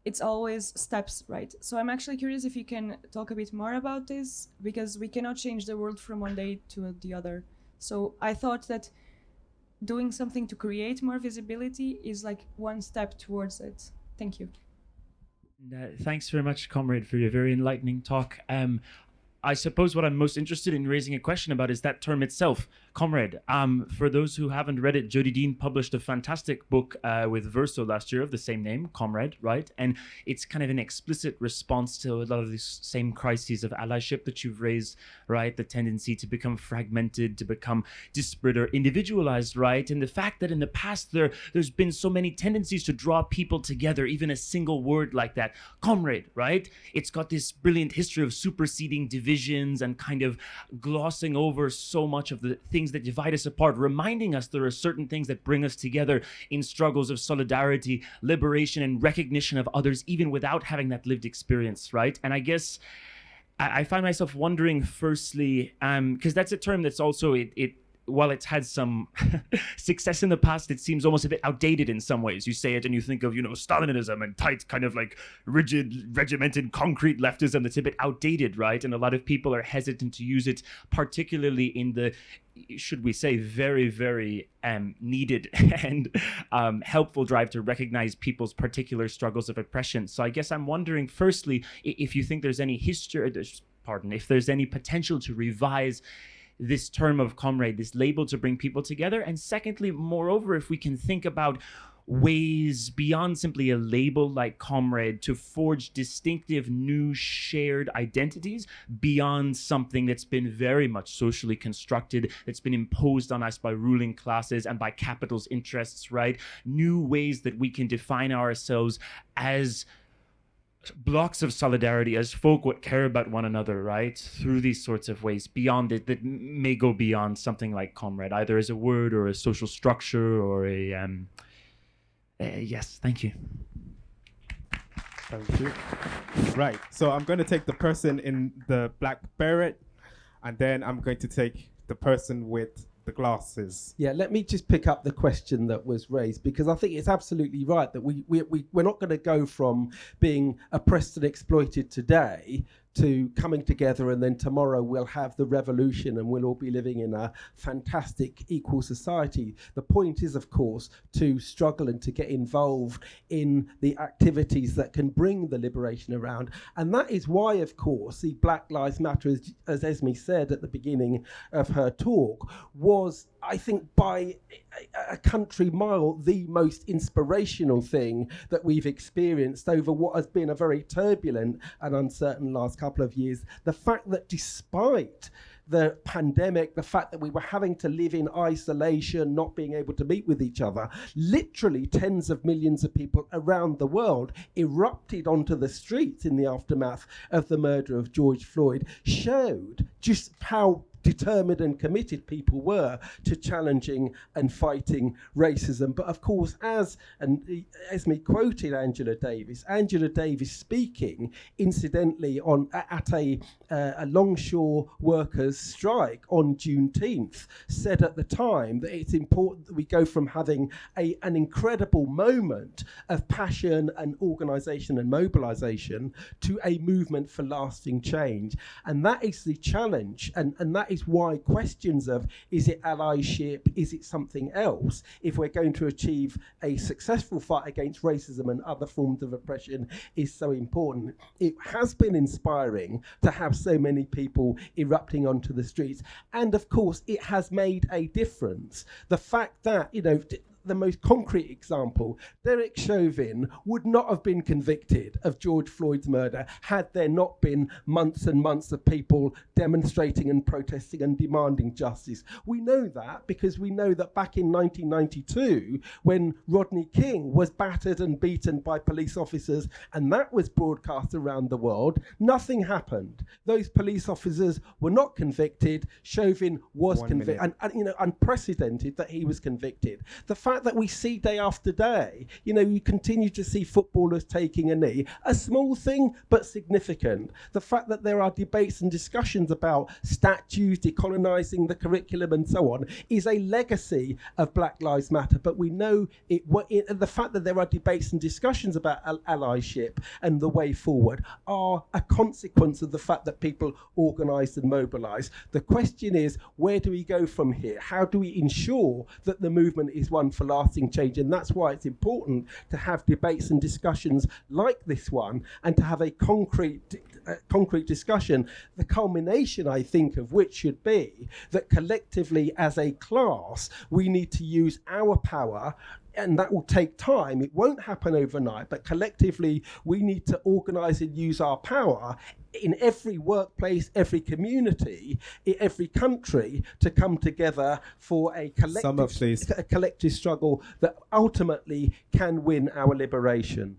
it's always steps, right? So I'm actually curious if you can talk a bit more about this, because we cannot change the world from one day to the other. So I thought that doing something to create more visibility is like one step towards it. Thank you. Thanks very much, comrade, for your very enlightening talk. I suppose what I'm most interested in raising a question about is that term itself, comrade. For those who haven't read it, Jodie Dean published a fantastic book with Verso last year of the same name, Comrade, right? And it's kind of an explicit response to a lot of these same crises of allyship that you've raised, right? The tendency to become fragmented, to become disparate or individualized, right? And the fact that in the past there's been so many tendencies to draw people together, even a single word like that, comrade, right? It's got this brilliant history of superseding divisions and kind of glossing over so much of the things that divide us apart, reminding us there are certain things that bring us together in struggles of solidarity, liberation, and recognition of others, even without having that lived experience, right? And I guess I find myself wondering, firstly, because that's a term that's also, while it's had some success in the past, it seems almost a bit outdated in some ways. You say it and you think of, Stalinism and tight, kind of like rigid, regimented, concrete leftism that's a bit outdated, right? And a lot of people are hesitant to use it, particularly in the, should we say, very, very needed and helpful drive to recognize people's particular struggles of oppression. So I guess I'm wondering, firstly, if you think there's any if there's any potential to revise this term of comrade, this label to bring people together. And secondly, moreover, if we can think about ways beyond simply a label like comrade to forge distinctive new shared identities beyond something that's been very much socially constructed, that's been imposed on us by ruling classes and by capital's interests, right? New ways that we can define ourselves as blocks of solidarity, as folk what care about one another, right? Through these sorts of ways beyond it, that may go beyond something like comrade, either as a word or a social structure or a yes, thank you. Thank you. Right, so I'm going to take the person in the black beret, and then I'm going to take the person with the glasses. Yeah, let me just pick up the question that was raised, because I think it's absolutely right that we're not going to go from being oppressed and exploited today to coming together, and then tomorrow we'll have the revolution and we'll all be living in a fantastic equal society. The point is, of course, to struggle and to get involved in the activities that can bring the liberation around. And that is why, of course, the Black Lives Matter, as Esme said at the beginning of her talk, was, I think, by a country mile, the most inspirational thing that we've experienced over what has been a very turbulent and uncertain last couple of years. The fact that despite the pandemic, the fact that we were having to live in isolation, not being able to meet with each other, literally tens of millions of people around the world erupted onto the streets in the aftermath of the murder of George Floyd, showed just how determined and committed people were to challenging and fighting racism. But of course, as Esme quoted Angela Davis speaking, incidentally, at a longshore workers' strike on Juneteenth, said at the time that it's important that we go from having an incredible moment of passion and organisation and mobilisation to a movement for lasting change. And that is the challenge, and that is why questions of, is it allyship, is it something else, if we're going to achieve a successful fight against racism and other forms of oppression, is so important. It has been inspiring to have so many people erupting onto the streets, and of course it has made a difference. The fact that, the most concrete example, Derek Chauvin would not have been convicted of George Floyd's murder had there not been months and months of people demonstrating and protesting and demanding justice. We know that because we know that back in 1992, when Rodney King was battered and beaten by police officers, and that was broadcast around the world, nothing happened. Those police officers were not convicted. Chauvin was convicted, and unprecedented that he was convicted. The fact that we see day after day, you continue to see footballers taking a knee, a small thing but significant. The fact that there are debates and discussions about statues, decolonising the curriculum and so on, is a legacy of Black Lives Matter. But we know the fact that there are debates and discussions about allyship and the way forward are a consequence of the fact that people organised and mobilised. The question is, where do we go from here? How do we ensure that the movement is one for lasting change? And that's why it's important to have debates and discussions like this one, and to have a concrete discussion, the culmination, I think, of which should be that collectively as a class, we need to use our power, and that will take time. It won't happen overnight, but collectively we need to organise and use our power in every workplace, every community, in every country, to come together for a collective struggle that ultimately can win our liberation.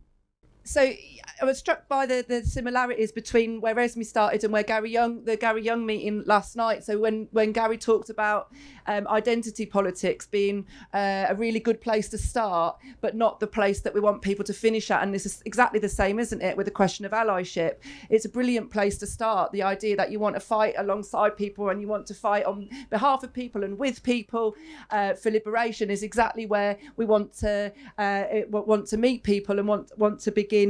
So I was struck by the similarities between where Esme started and where the Gary Young meeting last night. So when Gary talked about identity politics being a really good place to start, but not the place that we want people to finish at. And this is exactly the same, isn't it, with the question of allyship? It's a brilliant place to start. The idea that you want to fight alongside people and you want to fight on behalf of people and with people for liberation is exactly where we want to meet people and want to begin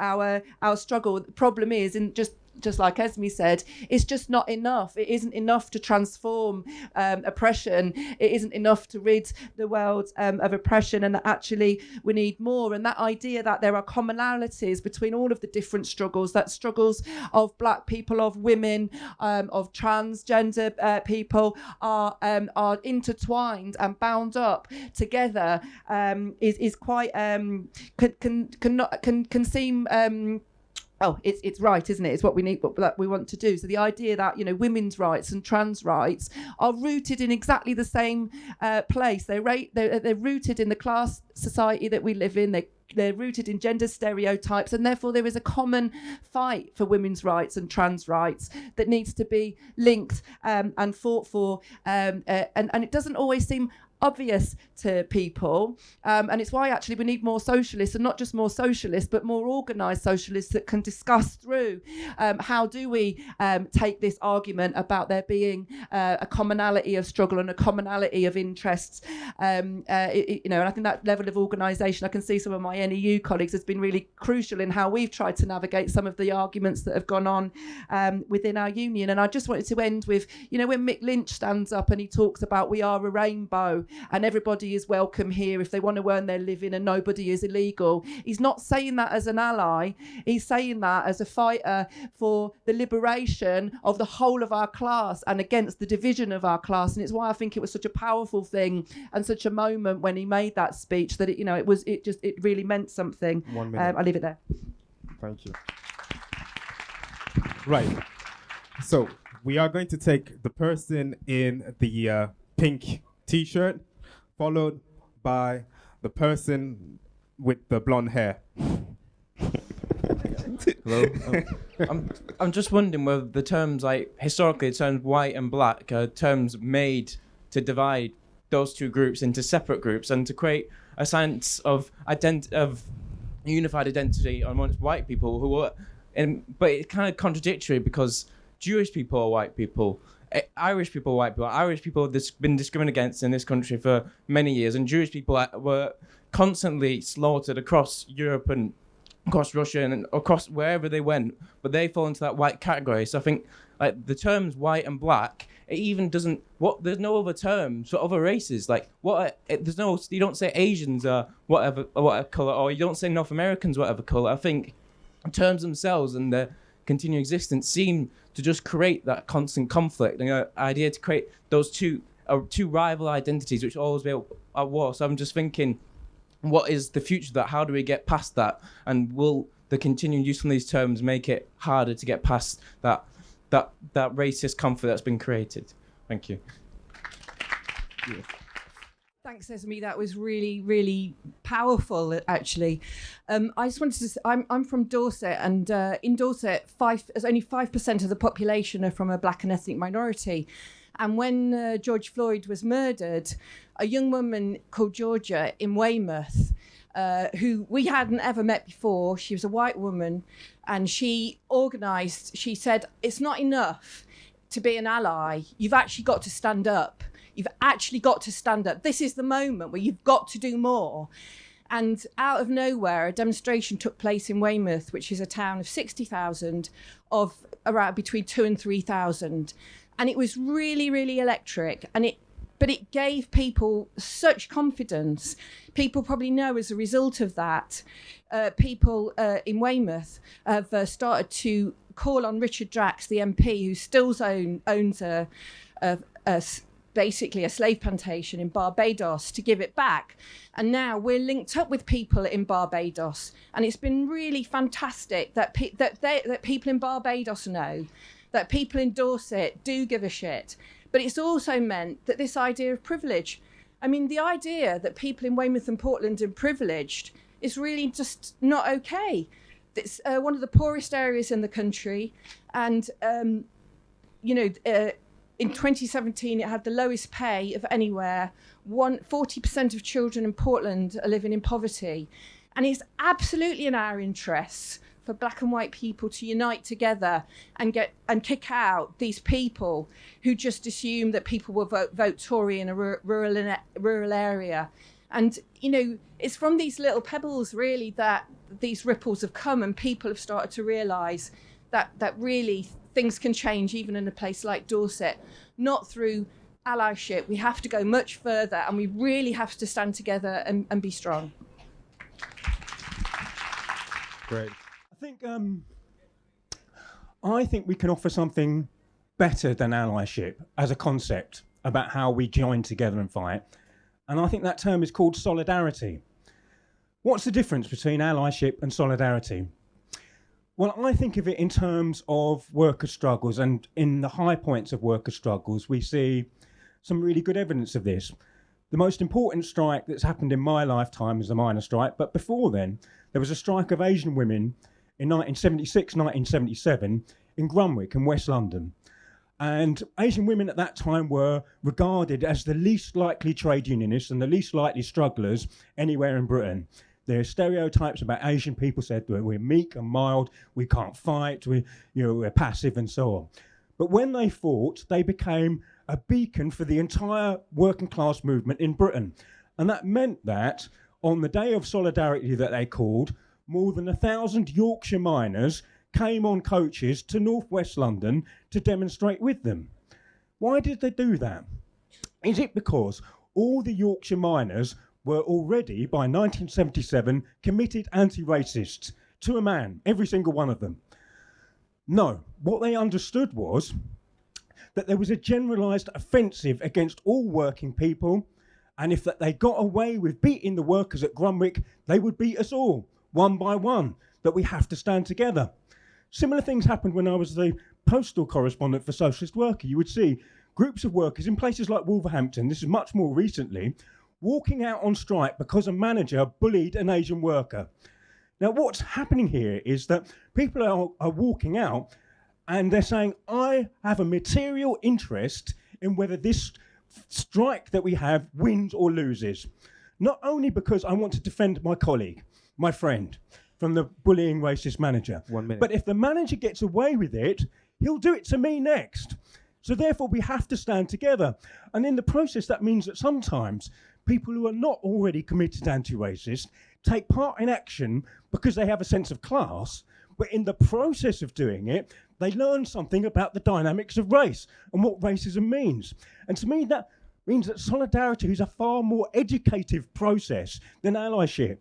our struggle. The problem is, and just like Esme said, it's just not enough. It isn't enough to transform oppression. It isn't enough to rid the world of oppression, and that actually we need more. And that idea that there are commonalities between all of the different struggles, that struggles of Black people, of women, of transgender people are intertwined and bound up together, is quite can seem. It's right, isn't it? It's what we need, what we want to do. So the idea that women's rights and trans rights are rooted in exactly the same place. They're rooted in the class society that we live in. They're rooted in gender stereotypes, and therefore there is a common fight for women's rights and trans rights that needs to be linked and fought for. And it doesn't always seem obvious to people, and it's why actually we need more socialists, and not just more socialists but more organised socialists that can discuss through how do we take this argument about there being a commonality of struggle and a commonality of interests, and I think that level of organisation, I can see some of my NEU colleagues, has been really crucial in how we've tried to navigate some of the arguments that have gone on within our union. And I just wanted to end with, when Mick Lynch stands up and he talks about we are a rainbow and everybody is welcome here if they want to earn their living and nobody is illegal. He's not saying that as an ally. He's saying that as a fighter for the liberation of the whole of our class and against the division of our class. And it's why I think it was such a powerful thing and such a moment when he made that speech that it really meant something. 1 minute. I'll leave it there. Thank you. Right. So we are going to take the person in the pink T-shirt, followed by the person with the blonde hair. Hello. I'm just wondering whether the terms, historically, the terms white and black are terms made to divide those two groups into separate groups and to create a sense of unified identity amongst white people who are, but it's kind of contradictory because Jewish people are white people, Irish people are white people. Irish people have been discriminated against in this country for many years, and Jewish people were constantly slaughtered across Europe and across Russia and across wherever they went, but they fall into that white category. So I think the terms white and black, it even doesn't, there's no other terms for other races. You don't say Asians are whatever colour, or you don't say North Americans whatever colour. I think terms themselves and their continuing existence seem to just create that constant conflict, and the idea to create those two rival identities which always be at war. So I'm just thinking, what is the future of that? How do we get past that? And will the continuing use of these terms make it harder to get past that racist conflict that's been created? Thank you. Yeah. Thanks, Esme. That was really, really powerful, actually. I just wanted to say, I'm from Dorset, and in Dorset, only 5% of the population are from a black and ethnic minority. And when George Floyd was murdered, a young woman called Georgia in Weymouth, who we hadn't ever met before, she was a white woman, and she organised, she said, it's not enough to be an ally, you've actually got to stand up. You've actually got to stand up. This is the moment where you've got to do more. And out of nowhere, a demonstration took place in Weymouth, which is a town of 60,000, of around between 2,000 and 3,000. And it was really, really electric. But it gave people such confidence. People probably know as a result of that, people in Weymouth have started to call on Richard Drax, the MP, who still owns basically a slave plantation in Barbados, to give it back. And now we're linked up with people in Barbados, and it's been really fantastic that people in Barbados know, that people in Dorset do give a shit. But it's also meant that this idea of privilege, I mean, the idea that people in Weymouth and Portland are privileged is really just not okay. It's one of the poorest areas in the country, and in 2017, it had the lowest pay of anywhere. 40% of children in Portland are living in poverty. And it's absolutely in our interests for black and white people to unite together and kick out these people who just assume that people will vote Tory in a rural area. And, it's from these little pebbles, really, that these ripples have come, and people have started to realise that really things can change even in a place like Dorset, not through allyship. We have to go much further, and we really have to stand together and be strong. Great. I think we can offer something better than allyship as a concept about how we join together and fight. And I think that term is called solidarity. What's the difference between allyship and solidarity? Well, I think of it in terms of worker struggles, and in the high points of worker struggles, we see some really good evidence of this. The most important strike that's happened in my lifetime is the miners' strike, but before then, there was a strike of Asian women in 1976, 1977 in Grunwick in West London. And Asian women at that time were regarded as the least likely trade unionists and the least likely strugglers anywhere in Britain. There are stereotypes about Asian people said that we're meek and mild, we can't fight, we're passive and so on. But when they fought, they became a beacon for the entire working class movement in Britain. And that meant that on the day of solidarity that they called, more than 1,000 Yorkshire miners came on coaches to northwest London to demonstrate with them. Why did they do that? Is it because all the Yorkshire miners were already, by 1977, committed anti-racists to a man, every single one of them? No, what they understood was that there was a generalised offensive against all working people, and if that they got away with beating the workers at Grunwick, they would beat us all, one by one, that we have to stand together. Similar things happened when I was the postal correspondent for Socialist Worker. You would see groups of workers in places like Wolverhampton, this is much more recently, walking out on strike because a manager bullied an Asian worker. Now, what's happening here is that people are walking out and they're saying, I have a material interest in whether this strike that we have wins or loses. Not only because I want to defend my colleague, my friend, from the bullying racist manager. 1 minute. But if the manager gets away with it, he'll do it to me next. So therefore, we have to stand together. And in the process, that means that sometimes people who are not already committed anti-racist take part in action because they have a sense of class, but in the process of doing it, they learn something about the dynamics of race and what racism means. And to me, that means that solidarity is a far more educative process than allyship,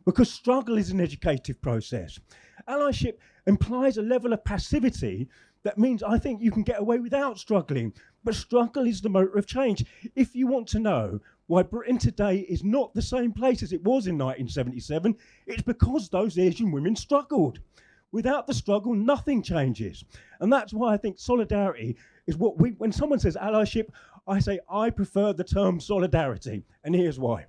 because struggle is an educative process. Allyship implies a level of passivity that means I think you can get away without struggling, but struggle is the motor of change. If you want to know why Britain today is not the same place as it was in 1977, it's because those Asian women struggled. Without the struggle, nothing changes. And that's why I think solidarity is what when someone says allyship, I say I prefer the term solidarity, and here's why.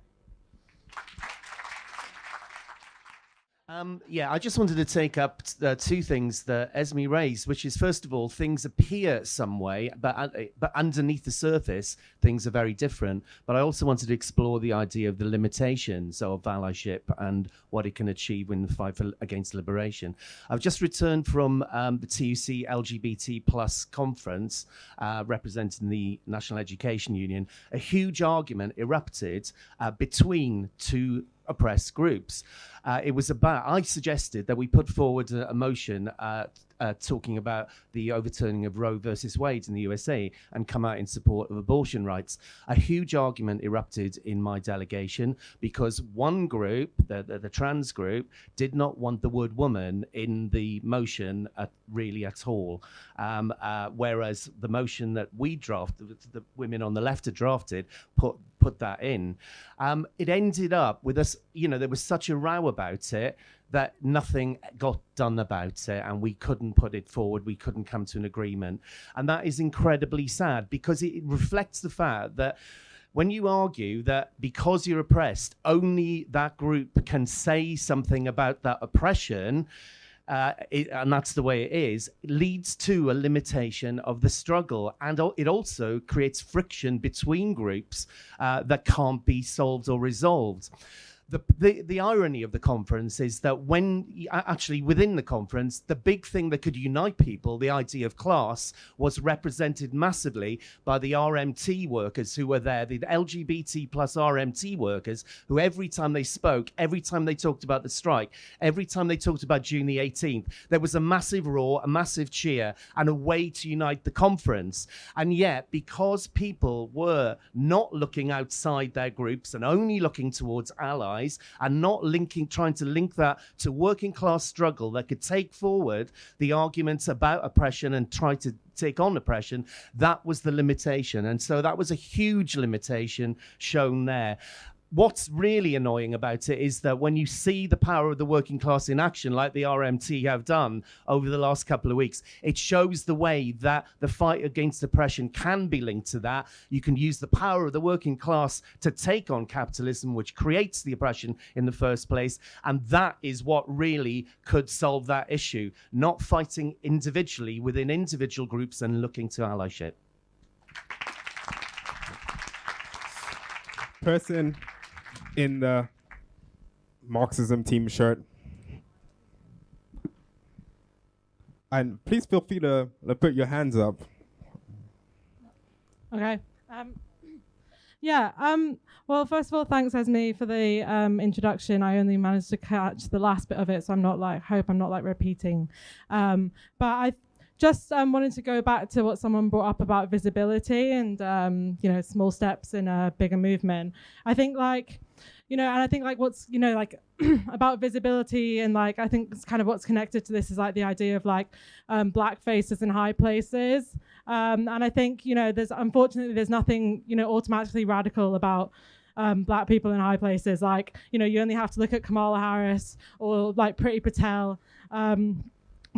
I just wanted to take up two things that Esme raised, which is, first of all, things appear some way, but underneath the surface, things are very different. But I also wanted to explore the idea of the limitations of allyship and what it can achieve in the fight against liberation. I've just returned from the TUC LGBT plus conference representing the National Education Union. A huge argument erupted between two oppressed groups. I suggested that we put forward a motion talking about the overturning of Roe versus Wade in the USA and come out in support of abortion rights. A huge argument erupted in my delegation because one group, the trans group, did not want the word woman in the motion really at all. Whereas the motion that we drafted, the women on the left had drafted, put that in. It ended up with us, there was such a row about it that nothing got done about it, and we couldn't put it forward, we couldn't come to an agreement. And that is incredibly sad, because it reflects the fact that when you argue that because you're oppressed, only that group can say something about that oppression, and that's the way it is, it leads to a limitation of the struggle. And it also creates friction between groups that can't be solved or resolved. The irony of the conference is that actually within the conference, the big thing that could unite people, the idea of class, was represented massively by the RMT workers who were there, the LGBT plus RMT workers, who every time they spoke, every time they talked about the strike, every time they talked about June the 18th, there was a massive roar, a massive cheer, and a way to unite the conference. And yet, because people were not looking outside their groups and only looking towards allies, and not trying to link that to working class struggle that could take forward the arguments about oppression and try to take on oppression, that was the limitation. And so that was a huge limitation shown there. what's really annoying about it is that when you see the power of the working class in action, like the RMT have done over the last couple of weeks, it shows the way that the fight against oppression can be linked to that. You can use the power of the working class to take on capitalism, which creates the oppression in the first place. And that is what really could solve that issue, not fighting individually within individual groups and looking to allyship. Person in the Marxism team shirt. And please feel free to put your hands up. Okay. Well, first of all, thanks, Esme, for the introduction. I only managed to catch the last bit of it, so I'm not hope I'm not repeating. But I just wanted to go back to what someone brought up about visibility and small steps in a bigger movement. I think and I think what's about visibility, and I think it's kind of what's connected to this is the idea of black faces in high places. And I think there's nothing automatically radical about black people in high places. You only have to look at Kamala Harris or Priti Patel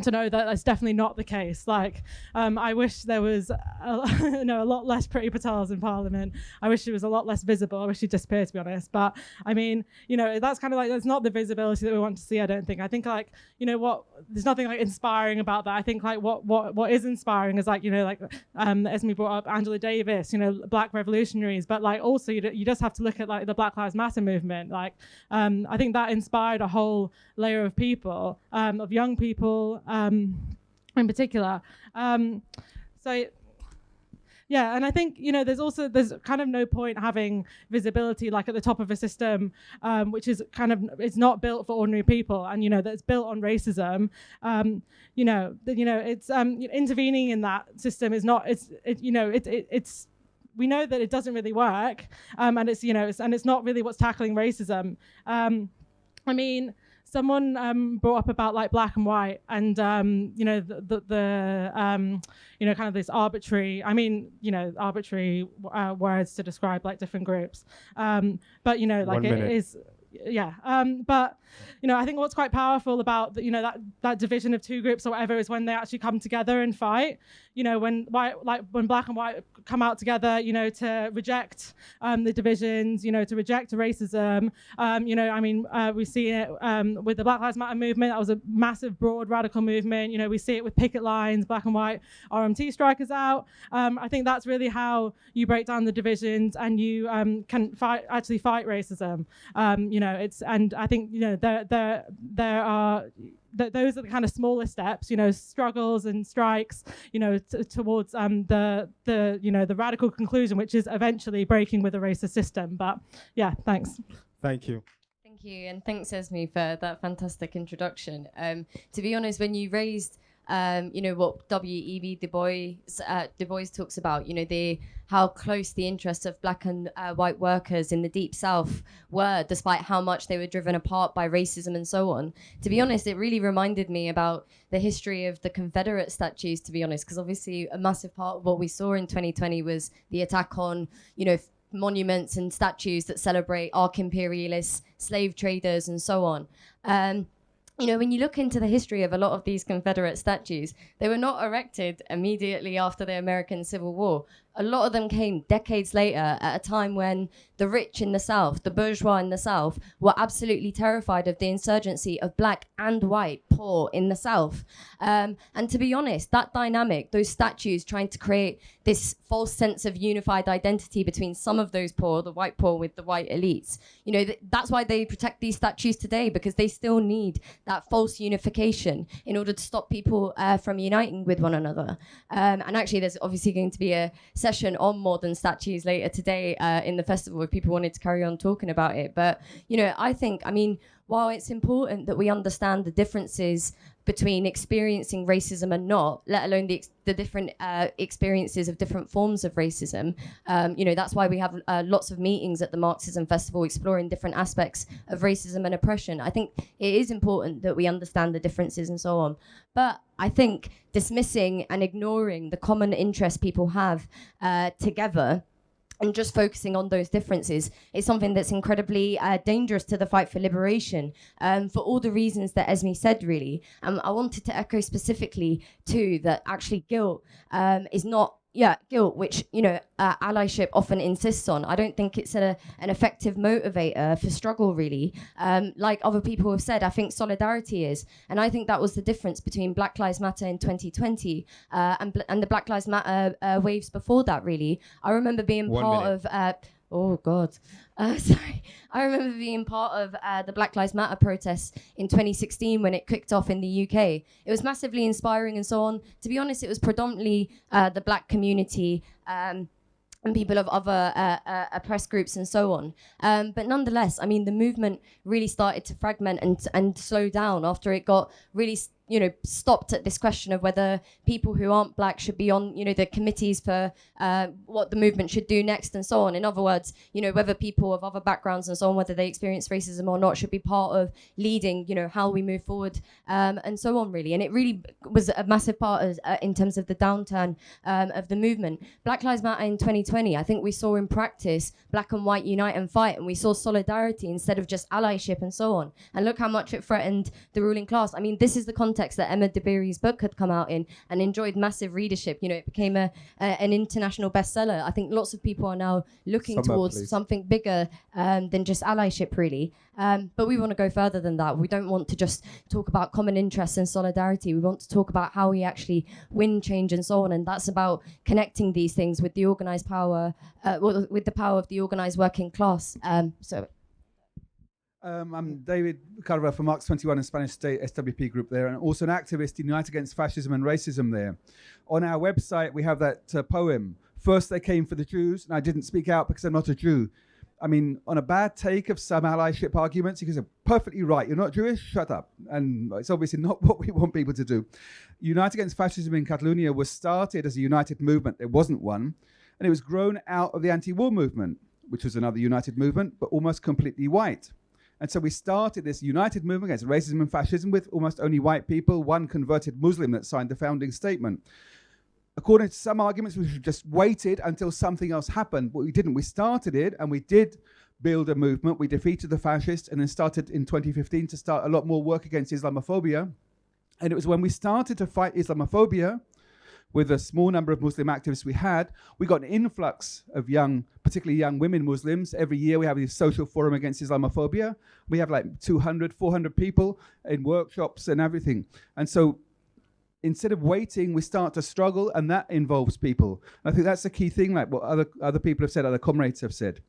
to know that that's definitely not the case. I wish there was a lot less Priti Patels in Parliament. I wish she was a lot less visible. I wish she'd disappear, to be honest. But I mean, that's kind of that's not the visibility that we want to see, I don't think. I think there's nothing inspiring about that. I think what is inspiring is Esme brought up Angela Davis, black revolutionaries, but also you just have to look at the Black Lives Matter movement. I think that inspired a whole layer of people, of young people in particular. And I think there's kind of no point having visibility at the top of a system which is it's not built for ordinary people, and that's built on racism. It's intervening in that system is not. It's we know that it doesn't really work, and it's not really what's tackling racism. I mean, someone brought up about black and white, and the kind of this arbitrary. Arbitrary words to describe different groups. But it is. Yeah, but I think what's quite powerful about that division of two groups or whatever is when they actually come together and fight. When black and white come out together, to reject the divisions, to reject racism. We see it with the Black Lives Matter movement. That was a massive, broad, radical movement. We see it with picket lines, black and white RMT strikers out. I think that's really how you break down the divisions and you can fight racism. And I think there are those are the kind of smaller steps, struggles and strikes, towards the radical conclusion, which is eventually breaking with a racist system. But yeah, thanks. Thank you. Thank you, and thanks, Esme, for that fantastic introduction. To be honest, when you raised what W.E.B. Du Bois talks about, how close the interests of black and white workers in the Deep South were, despite how much they were driven apart by racism and so on. To be honest, it really reminded me about the history of the Confederate statues, to be honest, because obviously a massive part of what we saw in 2020 was the attack on, monuments and statues that celebrate arch-imperialists, slave traders, and so on. When you look into the history of a lot of these Confederate statues, they were not erected immediately after the American Civil War. A lot of them came decades later at a time when the rich in the South, the bourgeois in the South, were absolutely terrified of the insurgency of black and white poor in the South. And to be honest, that dynamic, those statues trying to create this false sense of unified identity between some of those poor, the white poor with the white elites, that's why they protect these statues today, because they still need that false unification in order to stop people from uniting with one another. And actually, there's obviously going to be a session on modern statues later today in the festival if people wanted to carry on talking about it. But, I think, while it's important that we understand the differences between experiencing racism and not, let alone the different experiences of different forms of racism, that's why we have lots of meetings at the Marxism Festival exploring different aspects of racism and oppression. I think it is important that we understand the differences and so on. But I think dismissing and ignoring the common interests people have together and just focusing on those differences is something that's incredibly dangerous to the fight for liberation, for all the reasons that Esme said, really. I wanted to echo specifically, too, that actually guilt is not guilt, which, allyship often insists on. I don't think it's an effective motivator for struggle, really. Like other people have said, I think solidarity is. And I think that was the difference between Black Lives Matter in 2020 and the Black Lives Matter waves before that, really. I remember being part of... Oh, God. Sorry. I remember being part of the Black Lives Matter protests in 2016 when it kicked off in the UK. It was massively inspiring and so on. To be honest, it was predominantly the black community and people of other oppressed groups and so on. But nonetheless, I mean, the movement really started to fragment and slow down after it got really stopped at this question of whether people who aren't black should be on, the committees for what the movement should do next and so on. In other words, whether people of other backgrounds and so on, whether they experience racism or not, should be part of leading, how we move forward and so on, really. And it really was a massive part of, in terms of the downturn of the movement. Black Lives Matter in 2020, I think we saw in practice black and white unite and fight, and we saw solidarity instead of just allyship and so on. And look how much it threatened the ruling class. I mean, this is the context that Emma Dabiri's book had come out in and enjoyed massive readership. It became an international bestseller. I think lots of people are now looking towards something bigger than just allyship, really. But we want to go further than that. We don't want to just talk about common interests and solidarity. We want to talk about how we actually win change and so on. And that's about connecting these things with the organised power, with the power of the organised working class. I'm David Carver from Marx 21 and Spanish State SWP group there, and also an activist in Unite Against Fascism and Racism there. On our website, we have that poem, First They Came for the Jews, and I didn't speak out because I'm not a Jew. I mean, on a bad take of some allyship arguments, you can say, perfectly right, you're not Jewish, shut up. And it's obviously not what we want people to do. Unite Against Fascism in Catalonia was started as a united movement. There wasn't one. And it was grown out of the anti-war movement, which was another united movement, but almost completely white. And so we started this united movement against racism and fascism with almost only white people, one converted Muslim that signed the founding statement. According to some arguments, we should have just waited until something else happened, but we didn't. We started it, and we did build a movement. We defeated the fascists, and then started in 2015 to start a lot more work against Islamophobia. And it was when we started to fight Islamophobia, with a small number of Muslim activists we got an influx of particularly young women Muslims. Every year we have this social forum against Islamophobia. We have like 200, 400 people in workshops and everything. And so instead of waiting, we start to struggle, and that involves people. And I think that's the key thing, like what other people have said, other comrades have said.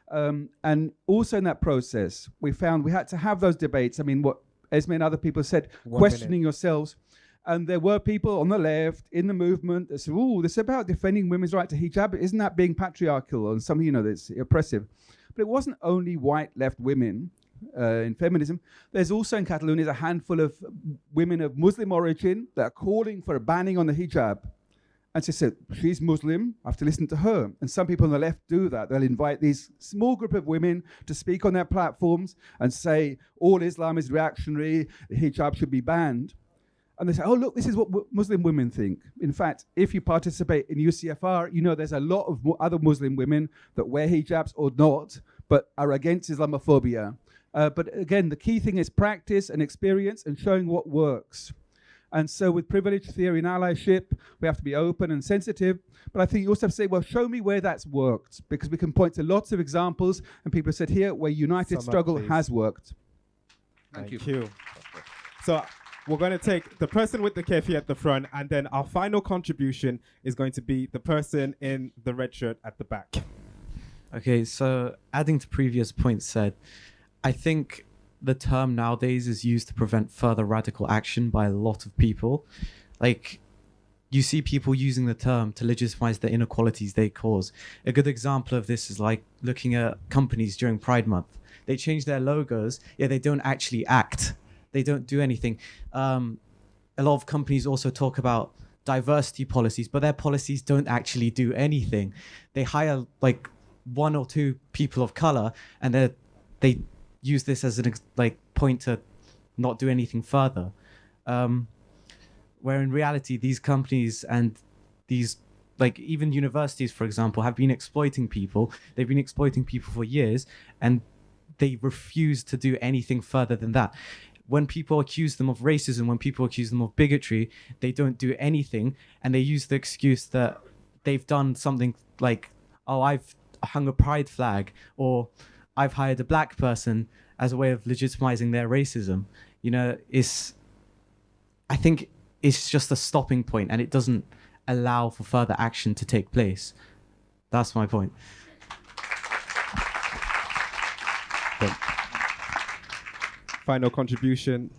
And also in that process, we found we had to have those debates. I mean, what Esme and other people said, questioning yourselves. And there were people on the left in the movement that said, "Oh, this is about defending women's right to hijab. Isn't that being patriarchal and something, that's oppressive?" But it wasn't only white left women in feminism. There's also in Catalonia a handful of women of Muslim origin that are calling for a banning on the hijab. And she said, she's Muslim, I have to listen to her. And some people on the left do that. They'll invite these small group of women to speak on their platforms and say, all Islam is reactionary, the hijab should be banned. And they say, oh, look, this is what Muslim women think. In fact, if you participate in UCFR, there's a lot of other Muslim women that wear hijabs or not, but are against Islamophobia. But again, the key thing is practice and experience and showing what works. And so with privilege theory and allyship, we have to be open and sensitive. But I think you also have to say, well, show me where that's worked, because we can point to lots of examples, and people have said here where united struggle has worked. Thank you. So we're going to take the person with the kefi at the front, and then our final contribution is going to be the person in the red shirt at the back. Okay, so adding to previous points said, I think the term nowadays is used to prevent further radical action by a lot of people. Like, you see people using the term to legitimize the inequalities they cause. A good example of this is like looking at companies during Pride Month. They change their logos, yet they don't actually act. They don't do anything. A lot of companies also talk about diversity policies, but their policies don't actually do anything. They hire like 1 or 2 people of color, and they use this as an point to not do anything further. Where in reality, these companies and these like even universities, for example, have been exploiting people. They've been exploiting people for years, and they refuse to do anything further than that. When people accuse them of racism, when people accuse them of bigotry, they don't do anything, and they use the excuse that they've done something like, oh, I've hung a pride flag, or I've hired a black person, as a way of legitimizing their racism. You know, I think it's just a stopping point, and it doesn't allow for further action to take place. That's my point. Final contribution.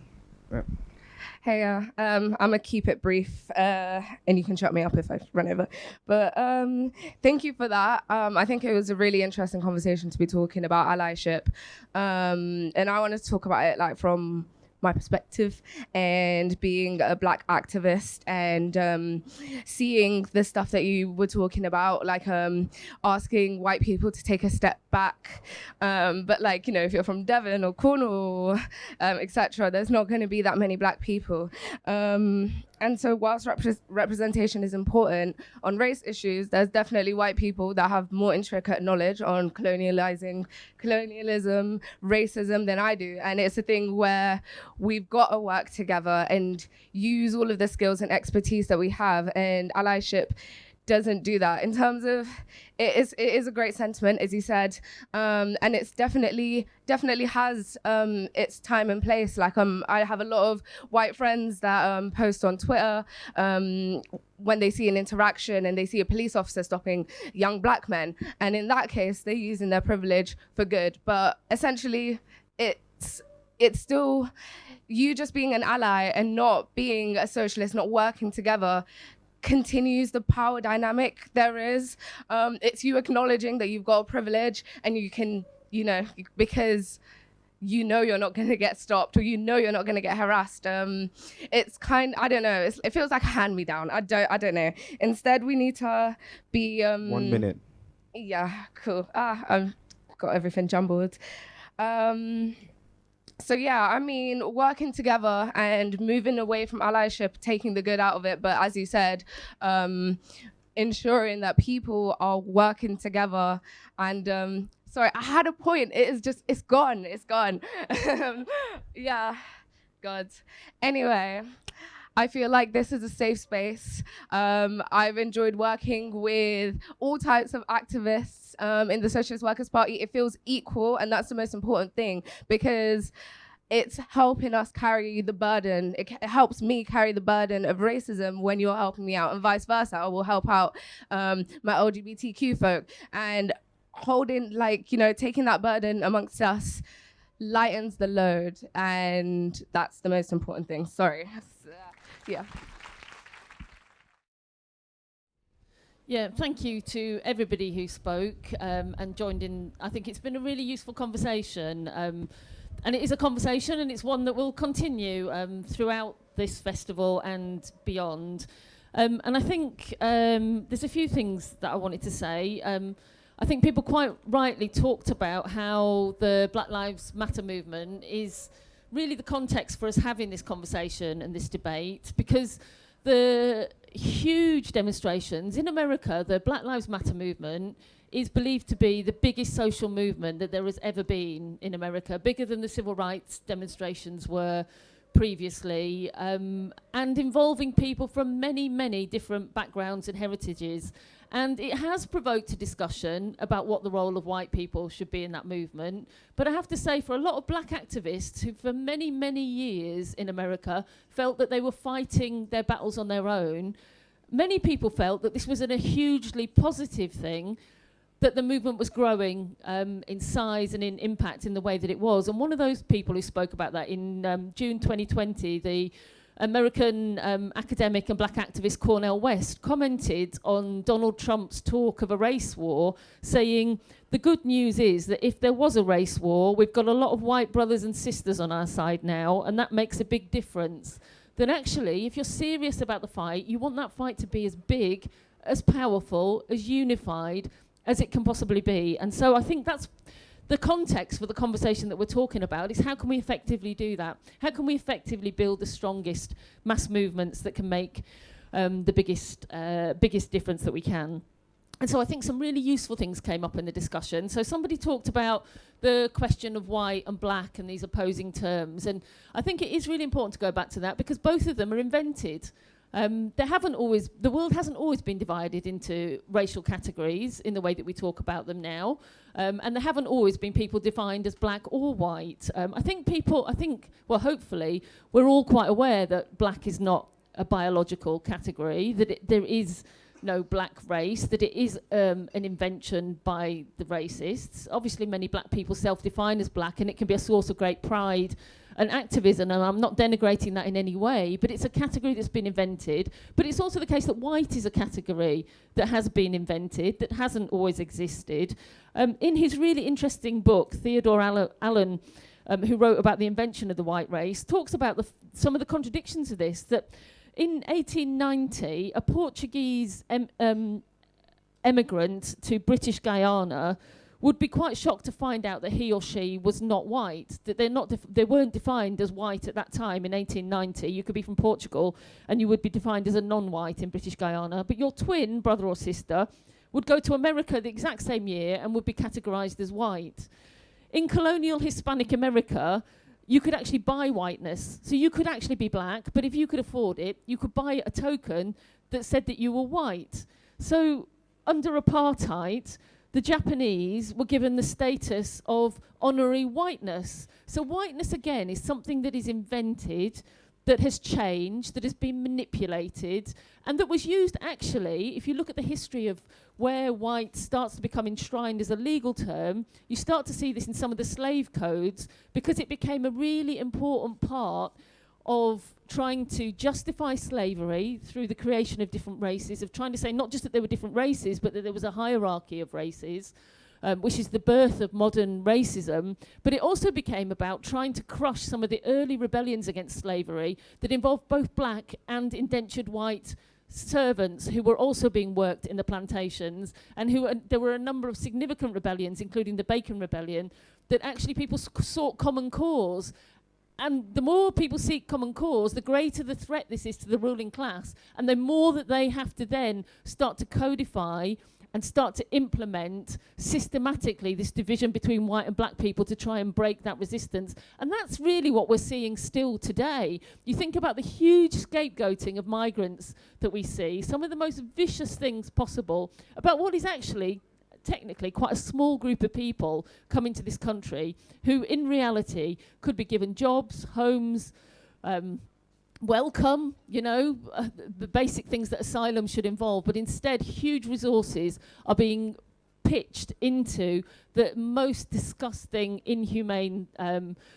Hey, I'm gonna keep it brief, and you can shut me up if I run over. But thank you for that. I think it was a really interesting conversation to be talking about allyship, and I want to talk about it like from my perspective, and being a black activist, and seeing the stuff that you were talking about, like asking white people to take a step back, but like, you know, if you're from Devon or Cornwall, etc., there's not going to be that many black people, and so whilst representation is important on race issues, there's definitely white people that have more intricate knowledge on colonialism, racism than I do. And it's a thing where we've got to work together and use all of the skills and expertise that we have. And allyship doesn't do that. In terms of, it is a great sentiment, as you said, and it's definitely has its time and place. Like I have a lot of white friends that post on Twitter when they see an interaction and they see a police officer stopping young black men, and in that case they're using their privilege for good. But essentially, it's still you just being an ally and not being a socialist, not working together, continues the power dynamic there is. It's you acknowledging that you've got a privilege, and you can, you know, because you know you're not going to get stopped, or you know you're not going to get harassed. It's I don't know, it feels like a hand-me-down. I don't know. Instead, we need to be 1 minute. Yeah, cool. I've got everything jumbled. So yeah, I mean, working together and moving away from allyship, taking the good out of it, but as you said, ensuring that people are working together. And sorry, I had a point. It's gone. Yeah, God. Anyway, I feel like this is a safe space. I've enjoyed working with all types of activists in the Socialist Workers' Party. It feels equal, and that's the most important thing, because it's helping us carry the burden. It helps me carry the burden of racism when you're helping me out, and vice versa. I will help out my LGBTQ folk, and holding, like, you know, taking that burden amongst us lightens the load, and that's the most important thing. Sorry. Yeah. Yeah, thank you to everybody who spoke and joined in. I think it's been a really useful conversation. And it is a conversation, and it's one that will continue throughout this festival and beyond. And I think there's a few things that I wanted to say. I think people quite rightly talked about how the Black Lives Matter movement is really the context for us having this conversation and this debate, because the huge demonstrations in America, the Black Lives Matter movement is believed to be the biggest social movement that there has ever been in America, bigger than the civil rights demonstrations were previously, and involving people from many, many different backgrounds and heritages. And it has provoked a discussion about what the role of white people should be in that movement. But I have to say, for a lot of black activists who for many, many years in America felt that they were fighting their battles on their own, many people felt that this was a hugely positive thing, that the movement was growing in size and in impact in the way that it was. And one of those people who spoke about that in June 2020, the American academic and black activist Cornel West commented on Donald Trump's talk of a race war, saying, the good news is that if there was a race war, we've got a lot of white brothers and sisters on our side now, and that makes a big difference. Then actually, if you're serious about the fight, you want that fight to be as big, as powerful, as unified as it can possibly be. And so I think that's the context for the conversation that we're talking about, is how can we effectively do that? How can we effectively build the strongest mass movements that can make the biggest difference that we can. And so I think some really useful things came up in the discussion. So somebody talked about the question of white and black and these opposing terms. And I think it is really important to go back to that because both of them are invented. The world hasn't always been divided into racial categories in the way that we talk about them now. And there haven't always been people defined as black or white. Hopefully, we're all quite aware that black is not a biological category, that there is no black race, that it is an invention by the racists. Obviously, many black people self-define as black, and it can be a source of great pride and activism, and I'm not denigrating that in any way, but it's a category that's been invented. But it's also the case that white is a category that has been invented, that hasn't always existed. In his really interesting book, Theodore Allen, who wrote about the invention of the white race, talks about some of the contradictions of this, that in 1890, a Portuguese emigrant to British Guyana would be quite shocked to find out that he or she was not white, that they weren't defined as white at that time in 1890. You could be from Portugal and you would be defined as a non-white in British Guyana, but your twin brother or sister would go to America the exact same year and would be categorized as white. In colonial Hispanic America, you could actually buy whiteness. So you could actually be black, but if you could afford it, you could buy a token that said that you were white. So under apartheid, the Japanese were given the status of honorary whiteness. So whiteness, again, is something that is invented, that has changed, that has been manipulated, and that was used actually, if you look at the history of where white starts to become enshrined as a legal term, you start to see this in some of the slave codes because it became a really important part of trying to justify slavery through the creation of different races, of trying to say not just that there were different races, but that there was a hierarchy of races, which is the birth of modern racism. But it also became about trying to crush some of the early rebellions against slavery that involved both black and indentured white servants who were also being worked in the plantations, and there were a number of significant rebellions, including the Bacon Rebellion, that actually people sought common cause. And the more people seek common cause, the greater the threat this is to the ruling class, and the more that they have to then start to codify and start to implement systematically this division between white and black people to try and break that resistance. And that's really what we're seeing still today. You think about the huge scapegoating of migrants that we see, some of the most vicious things possible about what is actually technically quite a small group of people coming to this country who in reality could be given jobs, homes, welcome, the basic things that asylum should involve, but instead huge resources are being pitched into the most disgusting, inhumane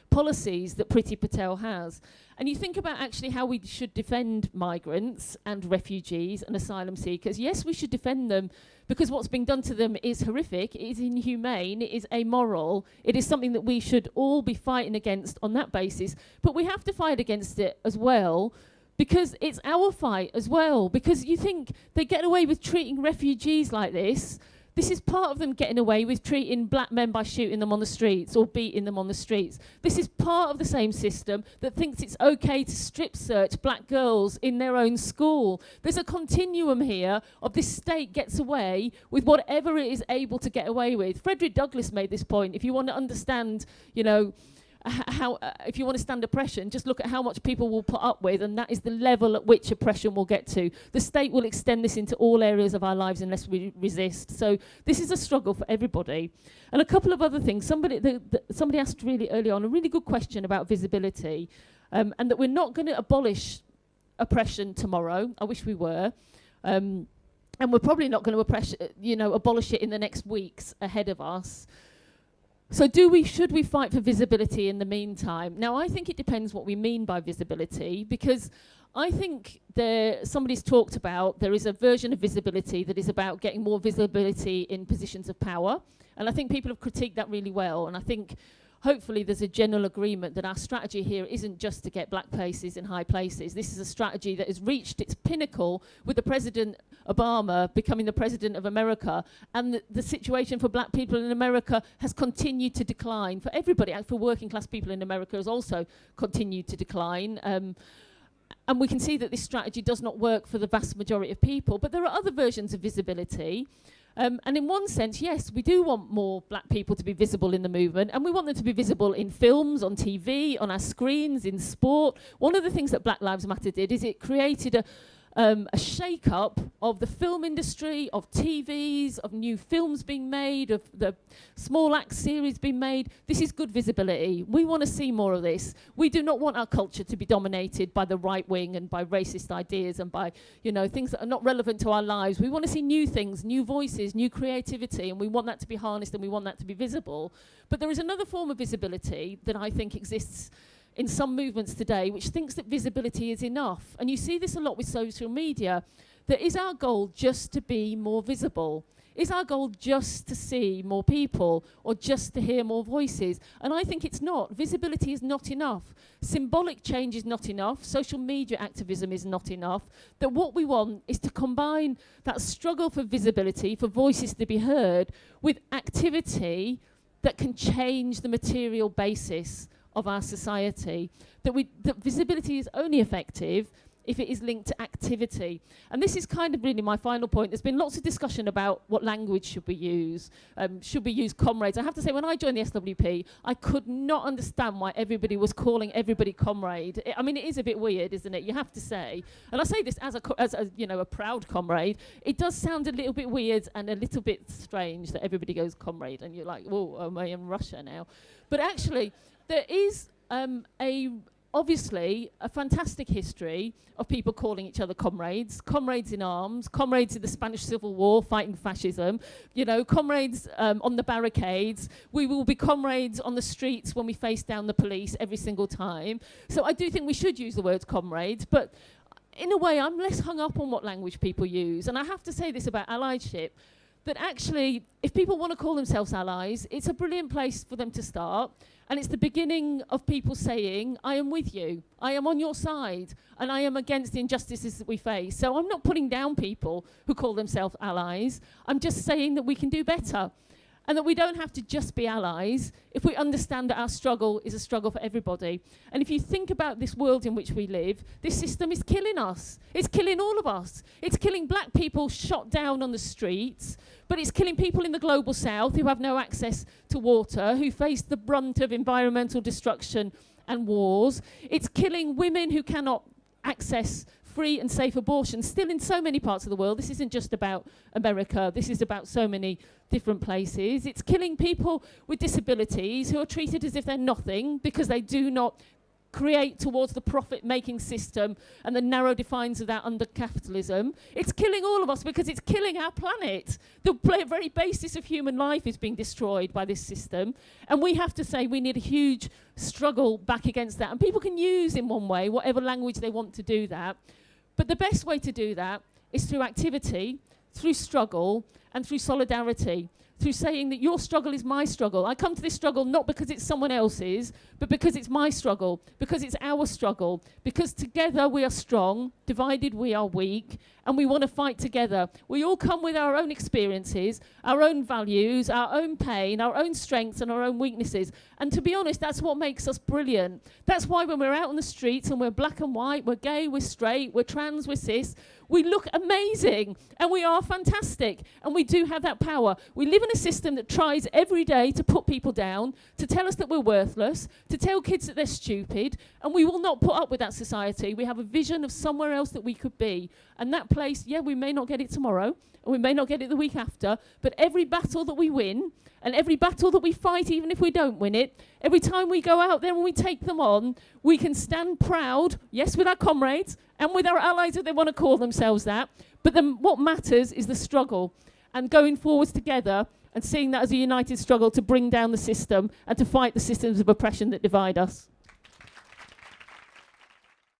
policies that Priti Patel has. And you think about actually how we should defend migrants and refugees and asylum seekers. Yes, we should defend them because what's being done to them is horrific, it is inhumane, it is amoral, it is something that we should all be fighting against on that basis. But we have to fight against it as well because it's our fight as well. Because you think they get away with treating refugees like this. This is part of them getting away with treating black men by shooting them on the streets or beating them on the streets. This is part of the same system that thinks it's okay to strip search black girls in their own school. There's a continuum here of this state gets away with whatever it is able to get away with. Frederick Douglass made this point. If you want to understand, how if you want to stand oppression, just look at how much people will put up with, and that is the level at which oppression will get to. The state will extend this into all areas of our lives unless we resist. So this is a struggle for everybody. And a couple of other things. Somebody asked really early on a really good question about visibility, and that we're not going to abolish oppression tomorrow. I wish we were. And we're probably not going to abolish it in the next weeks ahead of us. So should we fight for visibility in the meantime? Now, I think it depends what we mean by visibility, because I think somebody's talked about there is a version of visibility that is about getting more visibility in positions of power. And I think people have critiqued that really well. And I think hopefully there's a general agreement that our strategy here isn't just to get black places in high places. This is a strategy that has reached its pinnacle with the President Obama becoming the President of America. And the situation for black people in America has continued to decline. For everybody, for working class people in America, has also continued to decline. And we can see that this strategy does not work for the vast majority of people. But there are other versions of visibility. And in one sense, yes, we do want more black people to be visible in the movement. And we want them to be visible in films, on TV, on our screens, in sport. One of the things that Black Lives Matter did is it created a shake-up of the film industry, of TVs, of new films being made, of the small act series being made. This is good visibility. We want to see more of this. We do not want our culture to be dominated by the right wing and by racist ideas and by, things that are not relevant to our lives. We want to see new things, new voices, new creativity, and we want that to be harnessed and we want that to be visible. But there is another form of visibility that I think exists in some movements today, which thinks that visibility is enough. And you see this a lot with social media, that is our goal just to be more visible? Is our goal just to see more people or just to hear more voices? And I think it's not. Visibility is not enough. Symbolic change is not enough. Social media activism is not enough. That what we want is to combine that struggle for visibility, for voices to be heard, with activity that can change the material basis of our society, that visibility is only effective if it is linked to activity. And this is kind of really my final point. There's been lots of discussion about what language should we use. Should we use comrades? I have to say, when I joined the SWP, I could not understand why everybody was calling everybody comrade. It is a bit weird, isn't it? You have to say. And I say this as a proud comrade. It does sound a little bit weird and a little bit strange that everybody goes comrade, and you're like, whoa, am I in Russia now? But actually, there is obviously a fantastic history of people calling each other comrades in arms, comrades in the Spanish Civil War fighting fascism, comrades on the barricades. We will be comrades on the streets when we face down the police every single time. So I do think we should use the word comrades, but in a way I'm less hung up on what language people use. And I have to say this about allyship, that actually, if people want to call themselves allies, it's a brilliant place for them to start. And it's the beginning of people saying, I am with you, I am on your side, and I am against the injustices that we face. So I'm not putting down people who call themselves allies. I'm just saying that we can do better. And that we don't have to just be allies if we understand that our struggle is a struggle for everybody. And if you think about this world in which we live, this system is killing us. It's killing all of us. It's killing black people shot down on the streets, but it's killing people in the global south who have no access to water, who face the brunt of environmental destruction and wars. It's killing women who cannot access free and safe abortion, still in so many parts of the world. This isn't just about America. This is about so many different places. It's killing people with disabilities who are treated as if they're nothing because they do not create towards the profit-making system and the narrow defines of that under capitalism. It's killing all of us because it's killing our planet. The very basis of human life is being destroyed by this system. And we have to say we need a huge struggle back against that. And people can use, in one way, whatever language they want to do that. But the best way to do that is through activity, through struggle, and through solidarity, through saying that your struggle is my struggle. I come to this struggle not because it's someone else's, but because it's my struggle, because it's our struggle, because together we are strong, divided we are weak, and we want to fight together. We all come with our own experiences, our own values, our own pain, our own strengths and our own weaknesses. And to be honest, that's what makes us brilliant. That's why when we're out on the streets and we're black and white, we're gay, we're straight, we're trans, we're cis, we look amazing and we are fantastic and we do have that power. We live in a system that tries every day to put people down, to tell us that we're worthless, to tell kids that they're stupid, and we will not put up with that society. We have a vision of somewhere else that we could be. And that place, yeah, we may not get it tomorrow, and we may not get it the week after, but every battle that we win, and every battle that we fight, even if we don't win it, every time we go out there and we take them on, we can stand proud, yes, with our comrades, and with our allies if they want to call themselves that, but then what matters is the struggle, and going forwards together, and seeing that as a united struggle to bring down the system, and to fight the systems of oppression that divide us.